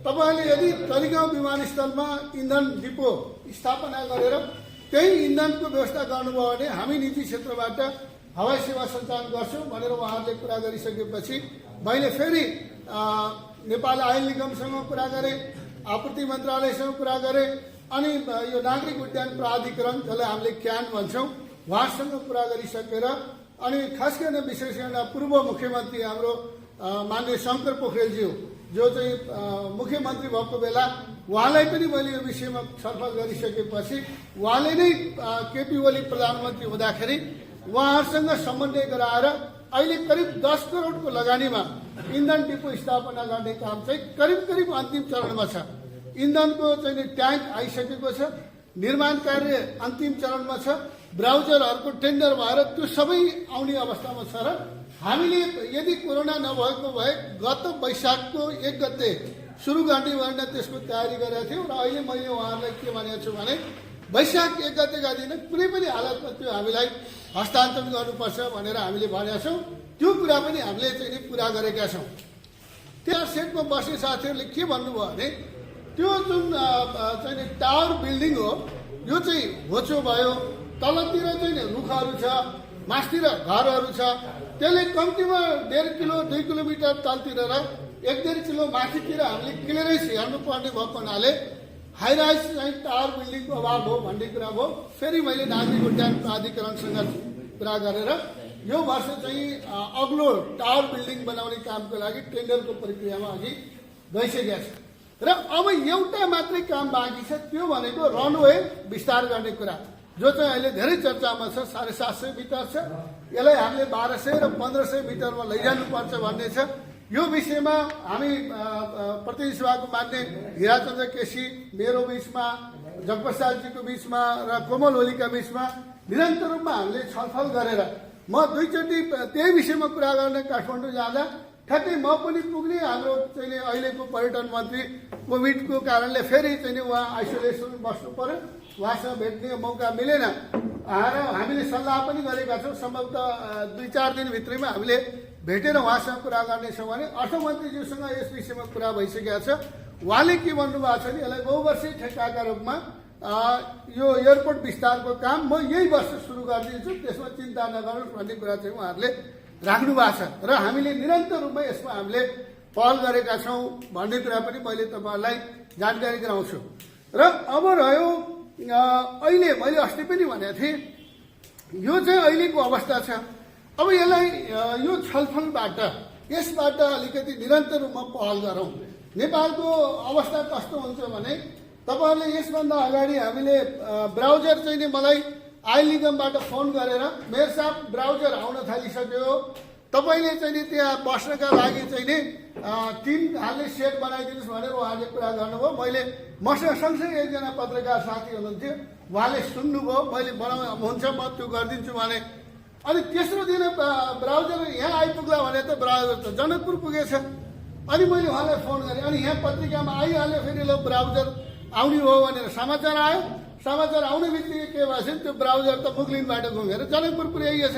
तपाईँहरूले यदि तरिगाउँ विमानस्थलमा इन्धन डिपो स्थापना गरेर त्यही इन्धनको व्यवस्था गर्नुभयो भने हामी निजी क्षेत्रबाट हवाई सेवा सञ्चालन गर्छौँ भनेर उहाँहरूले कुरा गरिसकेपछि मैले फेरि नेपाल आयल निगमसँग कुरा गरेँ, आपूर्ति मन्त्रालयसँग कुरा गरेँ अनि यो नागरिक उड्डयन प्राधिकरण जसलाई हामीले क्यान भन्छौँ उहाँसँग कुरा गरिसकेर अनि खास गरेर विशेष गरेर पूर्व मुख्यमन्त्री हाम्रो माननीय शङ्कर पोखरेलज्यू जो चाहिँ मुख्यमन्त्री भएको बेला उहाँलाई पनि मैले यो विषयमा छलफल गरिसकेपछि उहाँले नै केपी ओली प्रधानमन्त्री हुँदाखेरि उहाँहरूसँग समन्वय गराएर अहिले करिब 10 करोडको लगानीमा इन्धन डिपो स्थापना गर्ने काम चाहिँ करिब अन्तिम चरणमा छ। इन्धनको चाहिँ ट्याङ्क आइसकेको छ, निर्माण कार्य अन्तिम चरणमा छ, ब्राउजरहरूको टेन्डर भएर त्यो सबै आउने अवस्थामा छ र हामीले यदि कोरोना नभएको भए गत वैशाखको 1 गते सुरु गर्ने भनेर त्यसको तयारी गरेका थियौँ र अहिले मैले उहाँहरूलाई के भनेको छु भने वैशाख 1 गतेका दिन कुनै पनि हालतमा त्यो हामीलाई हस्तान्तरण गर्नुपर्छ भनेर हामीले भनेका छौँ। त्यो कुरा पनि हामीले चाहिँ पुरा गरेका छौँ। त्यहाँ सेटमा बस्ने साथीहरूले के भन्नुभयो भने त्यो जुन चाहिँ टावर बिल्डिङ हो यो चाहिँ होचो भयो, तलतिर चाहिँ रुखहरू छ, मास्तिर घरहरू छ, त्यसले कम्तीमा 1.5 किलो 2 किलोमिटर तलतिर र 1.5 किलो माथितिर हामीले क्लियरेन्स हेर्नुपर्ने भएको हुनाले हाइराइज चाहिँ टावर बिल्डिङको अभाव हो भन्ने कुरा भयो। फेरि मैले नागरिक उड्डयन प्राधिकरणसँग कुरा गरेर यो वर्ष चाहिँ अग्लो टावर बिल्डिङ बनाउने कामको लागि टेन्डरको प्रक्रियामा अघि गइसकेका छ र अब एउटा मात्रै काम बाँकी छ, त्यो भनेको रनवे विस्तार गर्ने कुरा जो चाहिँ अहिले धेरै चर्चामा छ। 750 मिटर छ, यसलाई हामीले 1200 र 1500 मिटरमा लैजानुपर्छ भन्ने छ। यो विषयमा हामी प्रतिनिधि सभाको मान्य हिराचन्द्र केसी, मेरो बिचमा, जगप्रसादजीको बिचमा र कोमल ओलीका बिचमा निरन्तर रूपमा हामीले छलफल गरेर म दुईचोटि त्यही विषयमा कुरा गर्न काठमाडौँ जाँदा ठ्याक्कै म पनि पुग्ने, हाम्रो चाहिँ अहिलेको पर्यटन मन्त्री कोभिडको कारणले फेरि चाहिँ उहाँ आइसोलेसन बस्नु पर्यो, उहाँसँग भेट्ने मौका मिलेन र हामीले सल्लाह पनि गरेका छौँ। सम्भवतः 2-4 दिनभित्रैमा हामीले भेटेर उहाँसँग कुरा गर्नेछौँ भने अर्थमन्त्रीज्यूसँग यस विषयमा कुरा भइसकेको छ। उहाँले के भन्नुभएको छ भने यसलाई बहुवर्षीय ठेक्काका रूपमा यो एयरपोर्ट विस्तारको काम म यही वर्ष सुरु गरिदिन्छु, त्यसमा चिन्ता नगर्नुहोस् भन्ने कुरा चाहिँ उहाँहरूले राख्नु भएको छ र हामीले निरन्तर रूपमा यसमा हामीले पहल गरेका छौँ भन्ने कुरा पनि मैले तपाईँहरूलाई जानकारी गराउँछु। र अब रह्यो अहिले मैले अस्ति पनि भनेको थिएँ, यो चाहिँ अहिलेको अवस्था छ। अब यसलाई यो छलफलबाट यसबाट अलिकति निरन्तर रूपमा पहल गरौँ। नेपालको अवस्था कस्तो हुन्छ भने तपाईँहरूले यसभन्दा अगाडि हामीले ब्राउजर चाहिँ नि मलाई आयल निगमबाट फोन गरेर मेयर साहब ब्राउजर आउन थालिसक्यो, तपाईँले चाहिँ नि त्यहाँ बस्नका लागि चाहिँ नि 3 हालले सेट बनाइदिनुहोस् भनेर उहाँले कुरा गर्नुभयो। मैले मसँग सँगसँगै एकजना पत्रकार साथी हुनुहुन्थ्यो, उहाँले सुन्नुभयो, मैले हुन्छ म त्यो गरिदिन्छु भने। अनि तेस्रो दिन ब्राउजर यहाँ आइपुग्ला भने त ब्राउजर त जनकपुर पुगेछ। अनि मैले उहाँलाई फोन गरेँ, अनि यहाँ पत्रिकामा आइहाल्यो, फेरि ल ब्राउजर आउने हो भनेर समाचार आयो। समाचार आउने बित्तिकै के भएछ त्यो ब्राउजर त मुगलिनबाट घुमेर जनकपुर पुर्याइएछ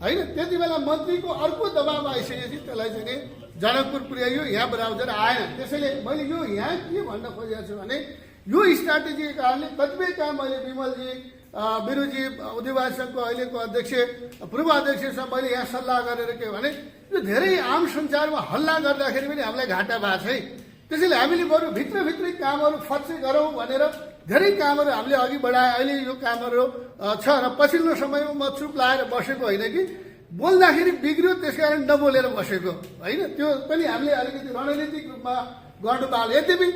होइन। त्यति बेला मन्त्रीको अर्को दबाब आइसकेपछि त्यसलाई चाहिँ नि जनकपुर पुर्याइयो, यहाँ ब्राउजर आएन। त्यसैले मैले यो यहाँ के भन्न खोजेको छु भने यो स्ट्राटेजीको कारणले कतिपय काम मैले विमलजी बिरुजी उद्योगवादी सङ्घको अहिलेको अध्यक्ष पूर्व अध्यक्षसँग मैले यहाँ सल्लाह गरेर के भने यो धेरै आम सञ्चारमा हल्ला गर्दाखेरि पनि हामीलाई घाटा भएको छ है। त्यसैले हामीले बरु भित्रभित्रै कामहरू फर्से गरौँ भनेर धेरै कामहरू हामीले अघि बढाए। अहिले यो कामहरू छ र पछिल्लो समयमा म चुप लाएर बसेको होइन कि बोल्दाखेरि बिग्रियो त्यसकारण नबोलेर बसेको होइन। त्यो पनि हामीले अलिकति रणनीतिक रूपमा गर्नुभयो। यद्यपि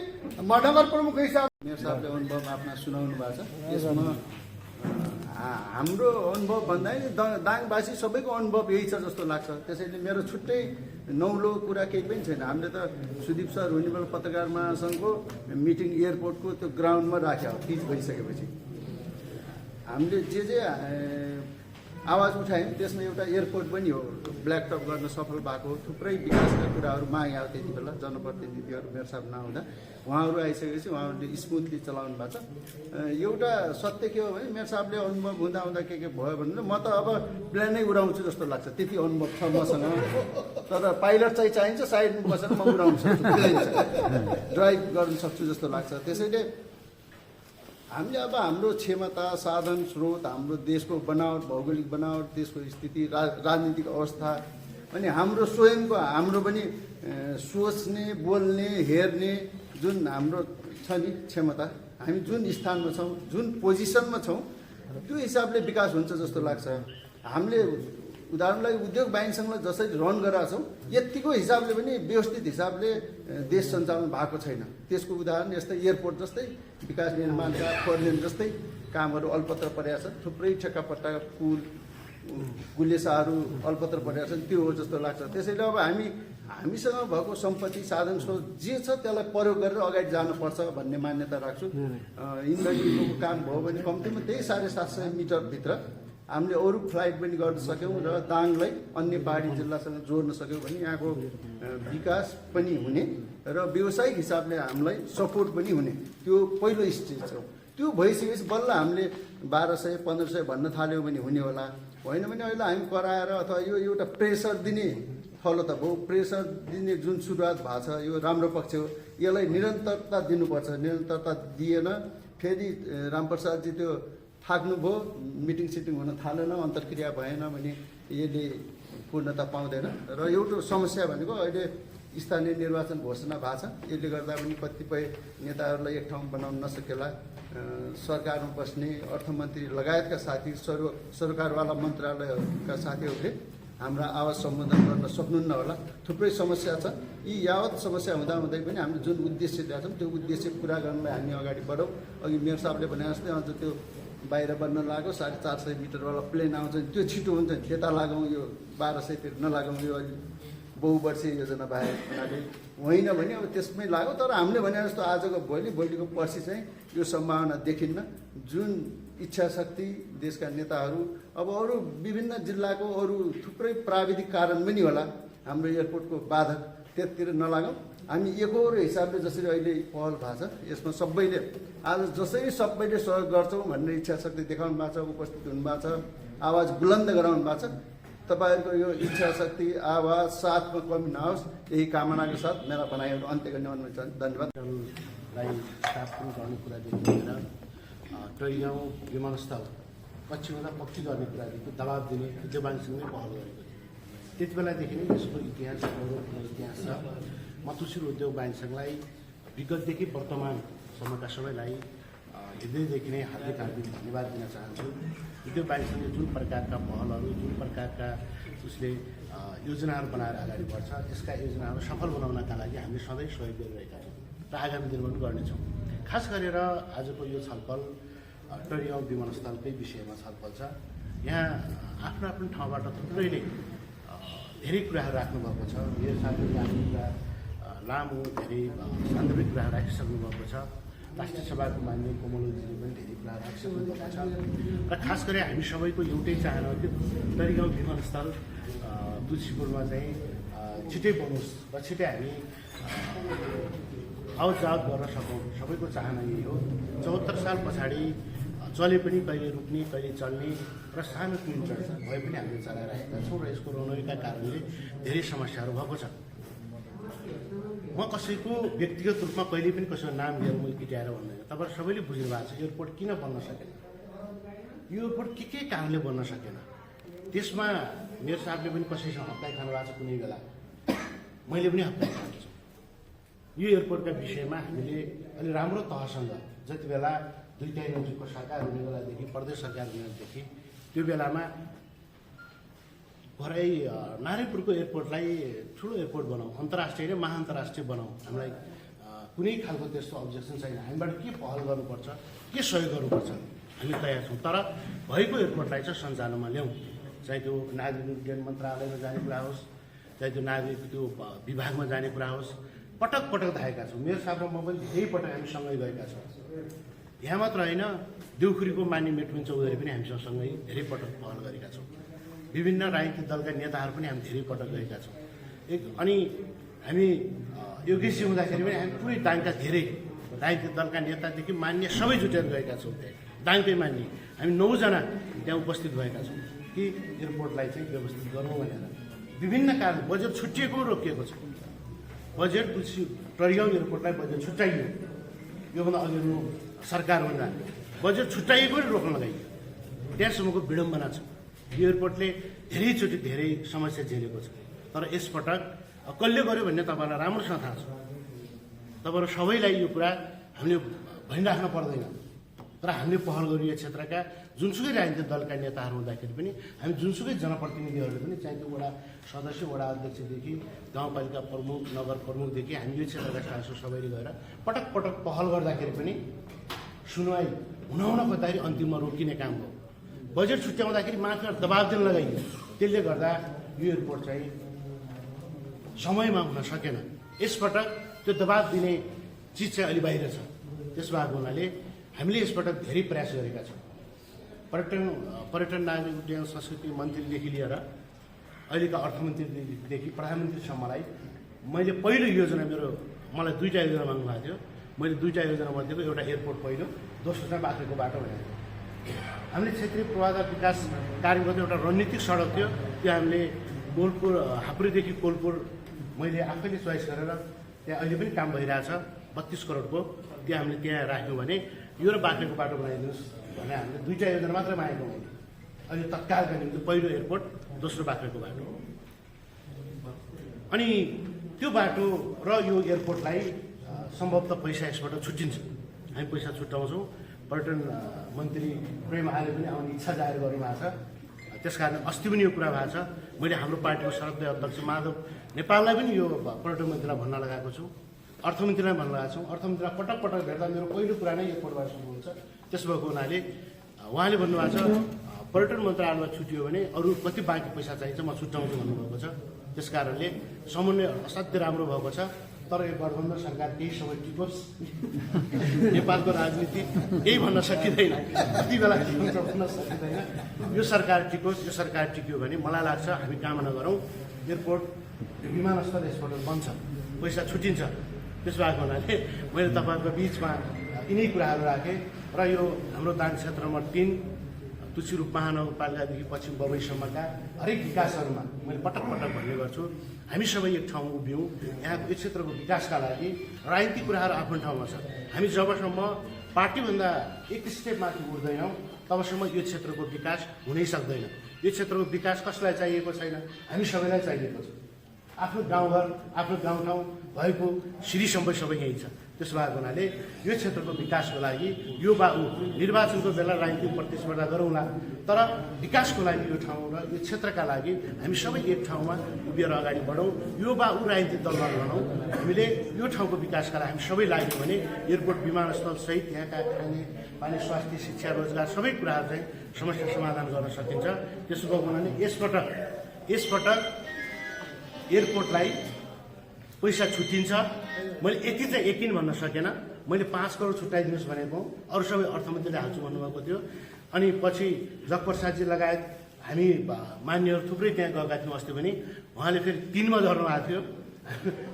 म नगर प्रमुख हिसाब मेयर साहबले अनुभव आफ्ना सुनाउनु भएको छ। यसमा हाम्रो अनुभव भन्दा दाङवासी सबैको अनुभव यही छ जस्तो लाग्छ। त्यसैले मेरो छुट्टै नौलो कुरा केही पनि छैन। हामीले त सुदीप सर हुनेबल पत्रकार महासङ्घको मिटिङ एयरपोर्टको त्यो ग्राउन्डमा राख्यो पिच भइसकेपछि हामीले जे आवाज उठायौँ त्यसमा एउटा एयरपोर्ट पनि हो ब्ल्याक टप गर्न सफल भएको। थुप्रै विकासका कुराहरू मागे आयो त्यति बेला जनप्रतिनिधिहरू मेयर साहब नआउँदा उहाँहरू आइसकेपछि उहाँहरूले स्मुथली चलाउनु भएको छ। एउटा सत्य के हो भने मेयर साहबले अनुभव हुँदा के भयो भने म त अब प्लेनै उडाउँछु जस्तो लाग्छ, त्यति अनुभव छ मसँग। तर पाइलट चाहिँ चाहिन्छ, साइडमा बसेर म उडाउन सक्छु, ड्राइभ गर्न सक्छु जस्तो लाग्छ। त्यसैले हामीले अब हाम्रो क्षमता साधन स्रोत हाम्रो देशको बनावट भौगोलिक बनावट देशको स्थिति राजनीतिक अवस्था अनि हाम्रो स्वयंको हाम्रो पनि सोच्ने बोल्ने हेर्ने जुन हाम्रो छ नि क्षमता हामी जुन स्थानमा छौँ जुन पोजिसनमा छौँ त्यो हिसाबले विकास हुन्छ जस्तो लाग्छ। हामीले उदाहरणलाई उद्योग वाणिज्यसँग जसरी रन गरेका छौँ यतिको हिसाबले पनि व्यवस्थित हिसाबले देश सञ्चालन भएको छैन। त्यसको उदाहरण यस्तै एयरपोर्ट जस्तै विकास निर्माणका 4 लेन जस्तै कामहरू अल्पत्र परेका छन्। थुप्रै ठेक्कापट्टा पुल गुलेसाहरू अल्पत्र परेका छन्, त्यो हो जस्तो लाग्छ। त्यसैले अब हामीसँग भएको सम्पत्ति साधन स्रोत जे छ त्यसलाई प्रयोग गरेर अगाडि जानुपर्छ भन्ने मान्यता राख्छु। इन्धनको काम भयो भने कम्तीमा त्यही 750 मिटरभित्र हामीले अरू फ्लाइट पनि गर्न सक्यौँ र दाङलाई अन्य पहाडी जिल्लासँग जोड्न सक्यौँ भने यहाँको विकास पनि हुने र व्यावसायिक हिसाबले हामीलाई सपोर्ट पनि हुने त्यो पहिलो स्टेज हो। त्यो भइसकेपछि बल्ल हामीले 1200-1500 भन्न थाल्यौँ भने हुने होला, होइन भने अहिले हामी कराएर अथवा यो एउटा प्रेसर दिने फलो त भयो। प्रेसर दिने जुन सुरुवात भएको छ यो राम्रो पक्ष हो, यसलाई निरन्तरता दिनुपर्छ। निरन्तरता दिएन फेरि रामप्रसादजी त्यो थाक्नुभयो, मिटिङ सिटिङ हुन थालेन, अन्तर्क्रिया भएन भने यसले पूर्णता पाउँदैन। र एउटा समस्या भनेको अहिले स्थानीय निर्वाचन घोषणा भएको छ, यसले गर्दा पनि कतिपय नेताहरूलाई एक ठाउँ बनाउन नसकेला। सरकारमा बस्ने अर्थमन्त्री लगायतका साथी सरकारवाला मन्त्रालयका साथीहरूले हाम्रा आवाज सम्बोधन गर्न सक्नुहुन्न होला। थुप्रै समस्या छ। यी यावत समस्या हुँदाहुँदै पनि हामीले जुन उद्देश्य ल्याएको छौँ त्यो उद्देश्य पुरा गर्नलाई हामी अगाडि बढौँ। अघि मेयर साहबले भने जस्तै अझ त्यो बाहिर बन्न लाग्यो 450 मिटरवाला प्लेन आउँछ त्यो छिटो हुन्छ, त्यता लागौँ, यो 1200तिर नलागौँ, यो बहुवर्षीय योजना बाहेक हुनाले होइन भने अब त्यसमै लाग्यो। तर हामीले भने जस्तो आजको भोलिको पर्सि चाहिँ यो सम्भावना देखिन्न। जुन इच्छा शक्ति देशका नेताहरू अब अरू विभिन्न जिल्लाको अरू थुप्रै प्राविधिक कारण पनि होला हाम्रो एयरपोर्टको बाधक, त्यतिर नलागौँ। हामी एकहोरो हिसाबले जसरी अहिले पहल भएको छ यसमा सबैले आज जसरी सबैले सहयोग गर्छौँ भन्ने इच्छा शक्ति देखाउनु भएको छ, उपस्थित हुनुभएको छ, आवाज बुलन्द गराउनु भएको छ। तपाईँहरूको यो इच्छा शक्ति आवाज साथमा कमी नहोस्, यही कामनाको साथ मेरा भनाइहरू अन्त्य गर्ने अनुरोध छ। धन्यवाद। लाई स्थापना गर्ने कुरादेखि लिएर टोलीगाउँ विमानस्थल पश्चिममा पक्की गर्ने कुरादेखि दबाब दिने उद्योगसँगै पहल गरेको थियो। त्यति बेलादेखि नै यसको इतिहास इतिहास छ। म तुलसी उद्योग वाणिज्यसँगलाई विगतदेखि वर्तमानसम्मका सबैलाई हृदयदेखि नै हार्दिक धन्यवाद दिन चाहन्छु। उद्योग वाणिज्यले जुन प्रकारका पहलहरू, जुन प्रकारका उसले योजनाहरू बनाएर अगाडि बढ्छ, यसका योजनाहरू सफल बनाउनका लागि हामीले सधैँ सहयोग गरिरहेका छौँ र आगामी दिनमा पनि गर्नेछौँ। खास गरेर आजको यो छलफल टोलीगाउँ विमानस्थलकै विषयमा छलफल छ। यहाँ आफ्नो आफ्नो ठाउँबाट थुप्रैले धेरै कुराहरू राख्नुभएको छ। यो साथीले आफ्नो कुरा लामो धेरै सान्दर्भिक कुराहरू राखिसक्नु भएको छ। राष्ट्रिय सभाको मान्य कोमलजीले पनि धेरै कुरा राखिसक्नु भएको छ र खास गरी हामी सबैको एउटै चाहना हो कि टोलीगाउँ विमानस्थल तुलसीपुरमा चाहिँ छिटै बनोस् र छिटै हामी आवत जावत गर्न सकौँ। सबैको चाहना यही हो। 74 साल पछाडि चले पनि कहिले रुक्ने कहिले चल्ने र सानो किलोमिटर भए पनि हामीले चलाइरहेका छौँ र यसको रौनकीका कारणले धेरै समस्याहरू भएको छ। म कसैको व्यक्तिगत रूपमा कहिले पनि कसैको नाम लिएर मैले किटाएर भन्दैन। तपाईँहरू सबैले बुझ्नु भएको छ एयरपोर्ट किन बन्न सकेन, यो एयरपोर्ट के कारणले बन्न सकेन। त्यसमा मेरो साहबले पनि कसैसँग हप्ताइ खानु भएको छ, कुनै बेला मैले पनि हप्ताइ खाएको छु। यो एयरपोर्टका विषयमा हामीले अलि राम्रो तहसँग जति बेला दुईटै नजिकको सरकार हुने बेलादेखि प्रदेश सरकार हुनेदेखि त्यो बेलामा भरै नारायणपुरको एयरपोर्टलाई ठुलो एयरपोर्ट बनाऊ, अन्तर्राष्ट्रिय र महाअन्तर्राष्ट्रिय बनाऊ। हामीलाई कुनै खालको त्यस्तो अब्जेक्सन छैन। हामीबाट के पहल गर्नुपर्छ, के सहयोग गर्नुपर्छ हामी तयार छौँ। तर भएको एयरपोर्टलाई चाहिँ सञ्चालनमा ल्याउँ, चाहे त्यो नागरिक उड्डयन मन्त्रालयमा जाने कुरा होस्, चाहे त्यो नागरिक त्यो विभागमा जाने कुरा होस्, पटक पटक धाएका छौँ। मेरो साथमा म पनि धेरै पटक हामी सँगै गएका छौँ। यहाँ मात्र होइन, देउखुरीको मान्य मेटमिन चौधरी पनि हामीसँग सँगै धेरै पटक पहल गरेका छौँ। विभिन्न राजनीतिक दलका नेताहरू पनि हामी धेरै पटक गएका छौँ। अनि हामी योगेशजी हुँदाखेरि पनि हामी पुरै दाङका धेरै राजनीतिक दलका नेतादेखि मान्य सबै जुटेर गएका छौँ। त्यहाँ दाङकै मान्य हामी 9 जना त्यहाँ उपस्थित भएका छौँ कि एयरपोर्टलाई चाहिँ व्यवस्थित गरौँ भनेर। विभिन्न कारण बजेट छुट्टिएको रोकिएको छ। बजेट टोलीगाउँ एयरपोर्टलाई बजेट छुट्याइयो, योभन्दा अघिल्लो सरकार हुँदा बजेट छुट्याइएको पनि रोक्न लगाइयो। त्यहाँसम्मको विडम्बना छ। यो एयरपोर्टले धेरैचोटि धेरै समस्या झेलेको छ। तर यसपटक कसले गर्यो भन्ने तपाईँलाई राम्रोसँग थाहा छ। तपाईँहरू सबैलाई यो कुरा हामीले भनिराख्न पर्दैन। तर हामीले पहल गरियो यो क्षेत्रका जुनसुकै राजनीतिक दलका नेताहरू हुँदाखेरि पनि हामी जुनसुकै जनप्रतिनिधिहरूले पनि चाहे त्यो वडा सदस्य, वडा अध्यक्षदेखि गाउँपालिका प्रमुख, नगर प्रमुखदेखि हामी यो क्षेत्रका सांसद सबैले गएर पटक पटक पहल गर्दाखेरि पनि सुनवाई हुन खोज्दाखेरि अन्तिममा रोकिने काम हो। बजेट छुट्याउँदाखेरि माथि दबाब दिन लगाइयो, त्यसले गर्दा यो एयरपोर्ट चाहिँ समयमा हुन सकेन। यसपटक त्यो दबाब दिने चिज चाहिँ अलि बाहिर छ। त्यस भएको हुनाले हामीले यसपटक धेरै प्रयास गरेका छौँ। पर्यटन नागरिक उड्डयन संस्कृति मन्त्रीदेखि लिएर अहिलेका अर्थमन्त्रीदेखि प्रधानमन्त्रीसम्मलाई मैले पहिलो योजना मलाई 2टा योजना माग्नुभएको थियो। मैले 2टा योजना मध्येको एउटा एयरपोर्ट पहिलो, दोस्रो चाहिँ बाख्रेको बाटो भनेको। हामीले क्षेत्रीय पूर्वाधार विकास कार्यक्रमको एउटा रणनीतिक सडक थियो, त्यो हामीले कोलपुर हाप्रीदेखि कोलपुर मैले आफैले चोइस गरेर त्यहाँ अहिले पनि काम भइरहेछ 32 करोडको, त्यो हामीले त्यहाँ राख्यौँ भने यो र बाख्रेको बाटो बनाइदिनुहोस् भने हामीले 2टा योजना मात्र मागेको मैले। अहिले तत्कालका निम्ति पहिलो एयरपोर्ट, दोस्रो बाख्रेको बाटो। अनि त्यो बाटो र यो एयरपोर्टलाई सम्भवतः पैसा यसबाट छुट्टिन्छ। हामी पैसा छुट्याउँछौँ। पर्यटन मन्त्री प्रेम आले पनि आउने इच्छा जाहेर गर्नुभएको छ। त्यसकारण अस्ति पनि यो कुरा भएको छ। मैले हाम्रो पार्टीको सर्वोदय अध्यक्ष माधव नेपाललाई पनि यो पर्यटन मन्त्रीलाई भन्न लगाएको छु, अर्थमन्त्रीलाई भन्न लगाएको छु। अर्थमन्त्रीलाई पटक पटक भेट्दा मेरो पहिलो कुरा नै एयरपोर्टबाट सुरु हुन्छ। त्यस भएको हुनाले उहाँले भन्नुभएको छ पर्यटन मन्त्रालयमा छुट्यो भने अरू कति बाँकी पैसा चाहिन्छ म छुट्याउँछु भन्नुभएको छ। त्यस कारणले समन्वय असाध्यै राम्रो भएको छ। तर यो गठबन्धन सरकार केही समय टिकोस्, नेपालको राजनीति केही भन्न सकिँदैन, कति बेला के हुन्छ भन्न सकिँदैन। यो सरकार टिकोस्। यो सरकार टिक्यो भने मलाई लाग्छ हामी कामना गरौँ एयरपोर्ट विमानस्थल यसबाट बन्छ, पैसा छुट्टिन्छ। त्यस भएको हुनाले मैले तपाईँहरूको बिचमा यिनै कुराहरू राखेँ र यो हाम्रो दान क्षेत्र नम्बर 3 तुलसीरूप महानगरपालिकादेखि पश्चिम बबईसम्मका हरेक विकासहरूमा मैले पटक पटक भन्ने गर्छु हामी सबै एक ठाउँमा उभियौँ। यहाँको यस क्षेत्रको विकासका लागि राजनीतिक कुराहरू आफ्नो ठाउँमा छ। हामी जबसम्म पार्टीभन्दा एक स्टेप माथि उठ्दैनौँ तबसम्म यो क्षेत्रको विकास हुनै सक्दैन। यो क्षेत्रको विकास कसलाई चाहिएको छैन? हामी सबैलाई चाहिएको छ। आफ्नो गाउँघर आफ्नो गाउँठाउँ भएको श्री सम्पत्ति सबै यहीँ छ। त्यसो भएको हुनाले यो क्षेत्रको विकासको लागि यो बाउ निर्वाचनको बेला राजनीतिक प्रतिस्पर्धा गरौँला, तर विकासको लागि यो ठाउँ र यो क्षेत्रका लागि हामी सबै एक ठाउँमा उभिएर अगाडि बढौँ। यो बाउ राजनीतिक दलमा बनाउँ। हामीले यो ठाउँको विकासका लागि हामी सबै लाग्यो भने एयरपोर्ट विमानस्थल सहित यहाँका खाने पानी स्वास्थ्य शिक्षा रोजगार सबै कुराहरू चाहिँ समस्या समाधान गर्न सकिन्छ। त्यसो भएको हुनाले यसपटक एयरपोर्टलाई पैसा छुट्टिन्छ। मैले यति चाहिँ यकिन भन्न सकेन। मैले 5 करोड छुट्याइदिनुहोस् भनेको, अरू सबै अर्थमन्त्रीले हाल्छु भन्नुभएको थियो। अनि पछि जगप्रसादजी लगायत हामी मान्यहरू थुप्रै त्यहाँ गएका थियौँ अस्ति पनि। उहाँले फेरि 3मा झर्नुभएको थियो।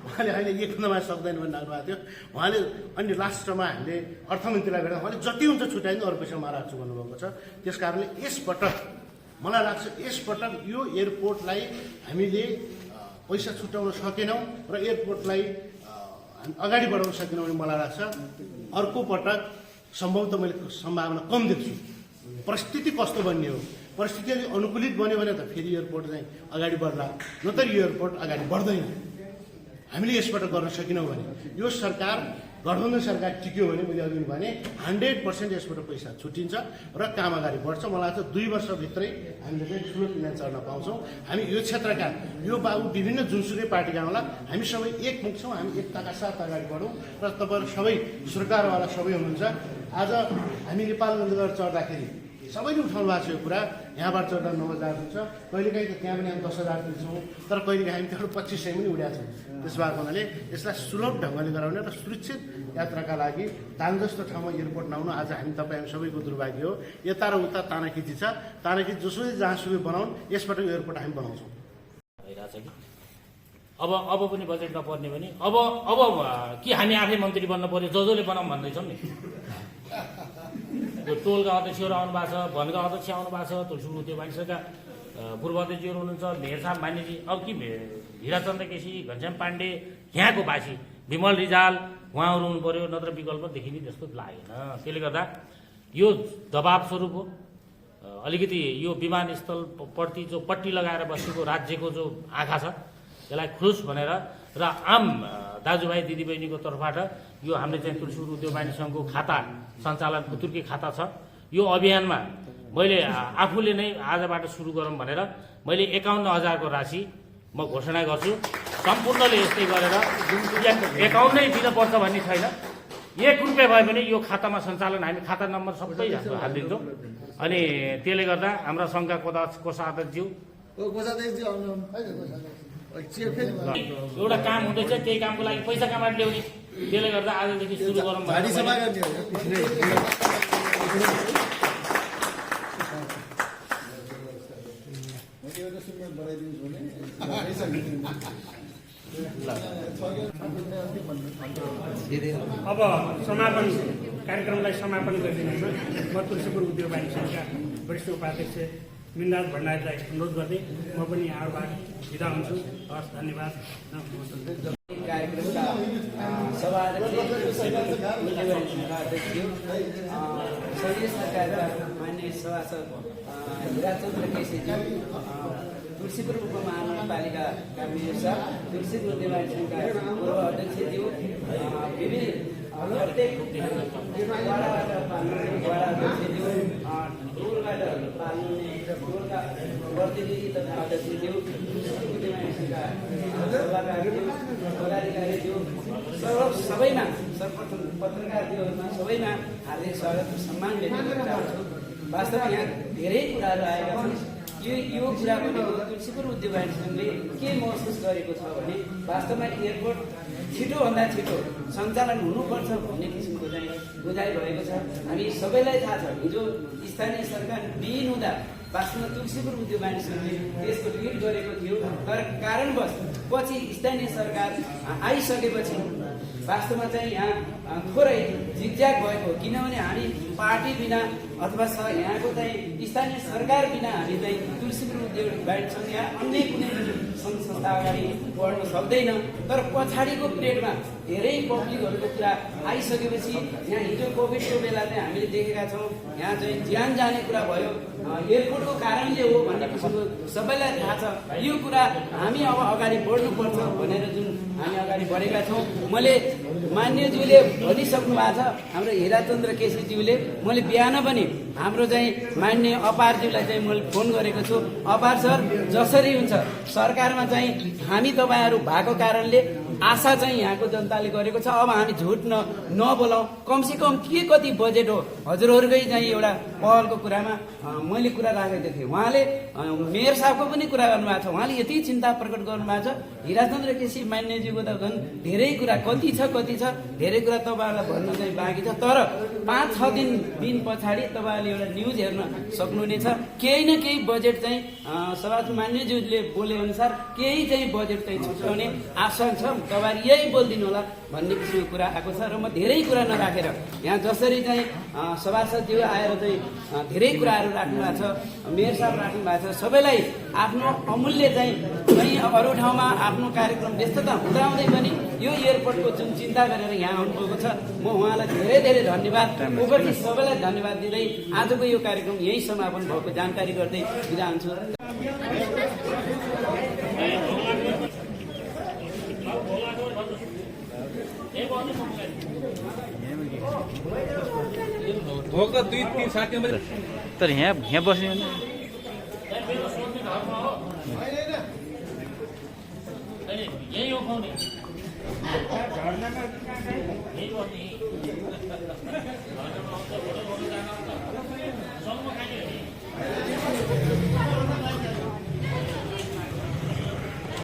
उहाँले अहिले 1 सक्दैन भनिराख्नु भएको थियो उहाँले। अनि लास्टमा हामीले अर्थमन्त्रीलाई भेट्दा उहाँले जति हुन्छ छुट्याइदिनु, अरू पैसा म राख्छु भन्नुभएको छ। त्यस कारणले यसपटक मलाई लाग्छ यसपटक यो एयरपोर्टलाई हामीले पैसा छुट्याउन सकेनौँ र एयरपोर्टलाई अगाडि बढाउन सकेनौँ भने मलाई लाग्छ अर्को पटक सम्भवतः मैले सम्भावना कम देख्छु। परिस्थिति कस्तो बन्ने हो, परिस्थिति अलि अनुकूलित बन्यो भने त फेरि एयरपोर्ट चाहिँ अगाडि बढ्ला, नत्र यो एयरपोर्ट अगाडि बढ्दैन। हामीले यसपटक गर्न सकेनौँ भने यो सरकार गठबन्धन सरकार टिक्यो भने मैले अघि भने 100% यसबाट पैसा छुट्टिन्छ र काम अगाडि बढ्छ। मलाई लाग्छ 2 वर्षभित्रै हामीले चाहिँ ठुलो पिना चढ्न पाउँछौँ। हामी यो क्षेत्रका यो बाबु विभिन्न जुनसुकै पार्टीका होला हामी सबै एकमुख छौँ। हामी एकताका साथ अगाडि बढौँ र तपाईँहरू सबै सरकारवाला सबै हुनुहुन्छ। आज हामी नेपालगञ्ज गएर चढ्दाखेरि सबैले उठाउनु भएको छ यो कुरा। यहाँबाट चढ्दा 9,000 हुन्छ, कहिलेकाहीँ त त्यहाँ पनि हामी 10,000 दिन्छौँ, तर कहिलेकाहीँ हामी त्यहाँबाट 2500 पनि उडेका छौँ। त्यस भएको हुनाले यसलाई सुलभ ढङ्गले गराउने र सुरक्षित यात्राका लागि दाङ जस्तो ठाउँमा एयरपोर्ट नआउनु आज हामी तपाईँ सबैको दुर्भाग्य हो। यता र उता तानाखिची छ, तानाखिची जसरी जहाँसुकै बनाउन्, यसबाट एयरपोर्ट हामी बनाउँछौँ। भइरहेछ कि अब पनि बजेट नपर्ने भने अब कि हामी आफै मन्त्री बन्न पर्यो, जसले बनाऊँ भन्दैछौँ नि। यो टोलका अध्यक्षहरू आउनु भएको छ, वनका अध्यक्ष आउनु भएको छ, तुलसी उद्योग वाणिज्यका पूर्व अध्यक्षहरू हुनुहुन्छ, मेयर साहब मान्यजी, अब कि हिराचन्द्र केसी, घनश्याम पाण्डे, यहाँको बासी विमल रिजाल उहाँहरू हुनु पर्यो, नत्र विकल्प देखिने जस्तो लागेन। त्यसले गर्दा यो दबाब स्वरूप हो। अलिकति यो विमानस्थलप्रति जो पट्टी लगाएर बसेको राज्यको जो आँखा छ त्यसलाई खुलुस भनेर र आम दाजुभाइ दिदीबहिनीको तर्फबाट यो हामीले चाहिँ तुलसी उद्योग वाणिज्य सङ्घको खाता सञ्चालन कुतुर्की खाता छ। यो अभियानमा मैले आफूले नै आजबाट सुरु गरौँ भनेर मैले 51,000को राशि म घोषणा गर्छु। सम्पूर्णले यस्तै गरेर 51 नै दिनुपर्छ भन्ने छैन, 1 रुपियाँ भए पनि यो खातामा सञ्चालन हामी खाता नम्बर सबै हालिदिन्छौँ। अनि त्यसले गर्दा हाम्रा सङ्घका कोषाध्यक्षज्यू एउटा काम हुँदैछ, त्यही कामको लागि पैसा कहाँबाट ल्याउने, त्यसले गर्दा आजदेखि सुरु गरौँ। अब समापन कार्यक्रमलाई समापन गरिदिनुमा म तुलसीपुर उद्योग वाणिज्य सङ्घका वरिष्ठ उपाध्यक्ष मिनराज भण्डारीलाई अनुरोध गर्दै म पनि यहाँबाट बिदा हुन्छु। हस्, धन्यवाद। कार्यक्रमका सभाध्यक्ष सङ्घीय सरकारका मान्य सभासद हिराचन्द्र केसीज्यू, तुलसीपुर उपमहानगरपालिकाका मेयर साहब, तुलसीपुर उद्योग वाणिज्य सङ्घका पूर्व अध्यक्षज्यू, विभिन्न प्रत्येक वडाबाट पाल्ने वडा अध्यक्षज्यू, टोलबाट पाल्ने टोलका प्रतिनिधि तथा अध्यक्षज्यू, उद्योग वाणिज्य सङ्घका सभाकाज्यू, पदाधिकारीज्यू, सबैमा सर्वप्रथम पत्रकारज्यूहरूमा सबैमा हार्दिक स्वागत सम्मान व्यक्त गर्न चाहन्छु। वास्तवमा यहाँ धेरै कुराहरू आएका छन्। यो कुरा पनि तुलसीपुर उद्योग वाणिज्य सङ्घले के महसुस गरेको छ भने वास्तवमा एयरपोर्ट छिटोभन्दा छिटो सञ्चालन हुनुपर्छ भन्ने किसिमको चाहिँ बुझाइ भएको छ। हामी सबैलाई थाहा छ हिजो स्थानीय सरकार विहीन हुँदा वास्तवमा तुलसीपुर उद्योग वाणिज्य सङ्घले त्यसको लिड गरेको थियो, तर कारणवश पछि स्थानीय सरकार आइसकेपछि वास्तवमा चाहिँ यहाँ थोरै झिकझ्याक वित्याग भएको हो। किनभने हामी पार्टी बिना अथवा यहाँको चाहिँ स्थानीय सरकार बिना हामी चाहिँ तुलसीपुर उद्योग वाणिज्य सङ्घ या अन्य कुनै सङ्घ संस्था अगाडि बढ्न सक्दैन। तर पछाडिको पिरियडमा धेरै पब्लिकहरूको कुरा आइसकेपछि यहाँ हिजो कोभिडको बेला चाहिँ हामीले देखेका छौँ, यहाँ चाहिँ ज्यान जाने कुरा भयो, एयरपोर्टको कारणले हो भन्ने किसिमको सबैलाई थाहा छ। यो कुरा हामी अब अगाडि बढ्नुपर्छ भनेर जुन हामी अगाडि बढेका छौँ। मैले मान्यज्यूले भनिसक्नु भएको छ, हाम्रो हिराचन्द्र केसीज्यूले, मैले बिहान पनि हाम्रो चाहिँ मान्य अपारज्यूलाई चाहिँ मैले फोन गरेको छु। अपार सर, जसरी हुन्छ सरकारमा चाहिँ हामी तपाईँहरू भएको कारणले आशा चाहिँ यहाँको जनताले गरेको छ। अब हामी झुट नबोलाउँ, कमसेकम के कति बजेट हो हजुरहरूकै चाहिँ एउटा पहलको कुरामा मैले कुरा राखेको थिएँ। उहाँले मेयर साहबको पनि कुरा गर्नुभएको छ, उहाँले यति चिन्ता प्रकट गर्नुभएको छ। हिराचन्द्र केसी मान्यज्यूको त झन् धेरै कुरा कति छ धेरै कुरा तपाईँहरूलाई भन्नु चाहिँ बाँकी छ। तर 5-6 दिन पछाडि तपाईँहरूले एउटा न्युज हेर्न सक्नुहुनेछ। केही न केही बजेट चाहिँ सभासद मान्यज्यूले बोले अनुसार केही चाहिँ बजेट चाहिँ छुट्याउने आशा छ। तपाईँहरू यही बोलिदिनु होला भन्ने किसिमको कुरा आएको छ। र म धेरै कुरा नराखेर यहाँ जसरी चाहिँ सभासदज्यू आएर चाहिँ धेरै कुराहरू राख्नु भएको छ, मेयर साहब राख्नु भएको छ, सबैलाई आफ्नो अमूल्य चाहिँ अरू ठाउँमा आफ्नो कार्यक्रम व्यस्तता हुँदाहुँदै पनि यो एयरपोर्टको जुन चिन्ता गरेर यहाँ आउनुभएको छ, म उहाँलाई धेरै धेरै धन्यवाद, उपस्थित सबैलाई धन्यवाद दिँदै आजको यो कार्यक्रम यही समापन भएको जानकारी गर्दै बिदा हुन्छु। तर यहाँ बस्ने यही हो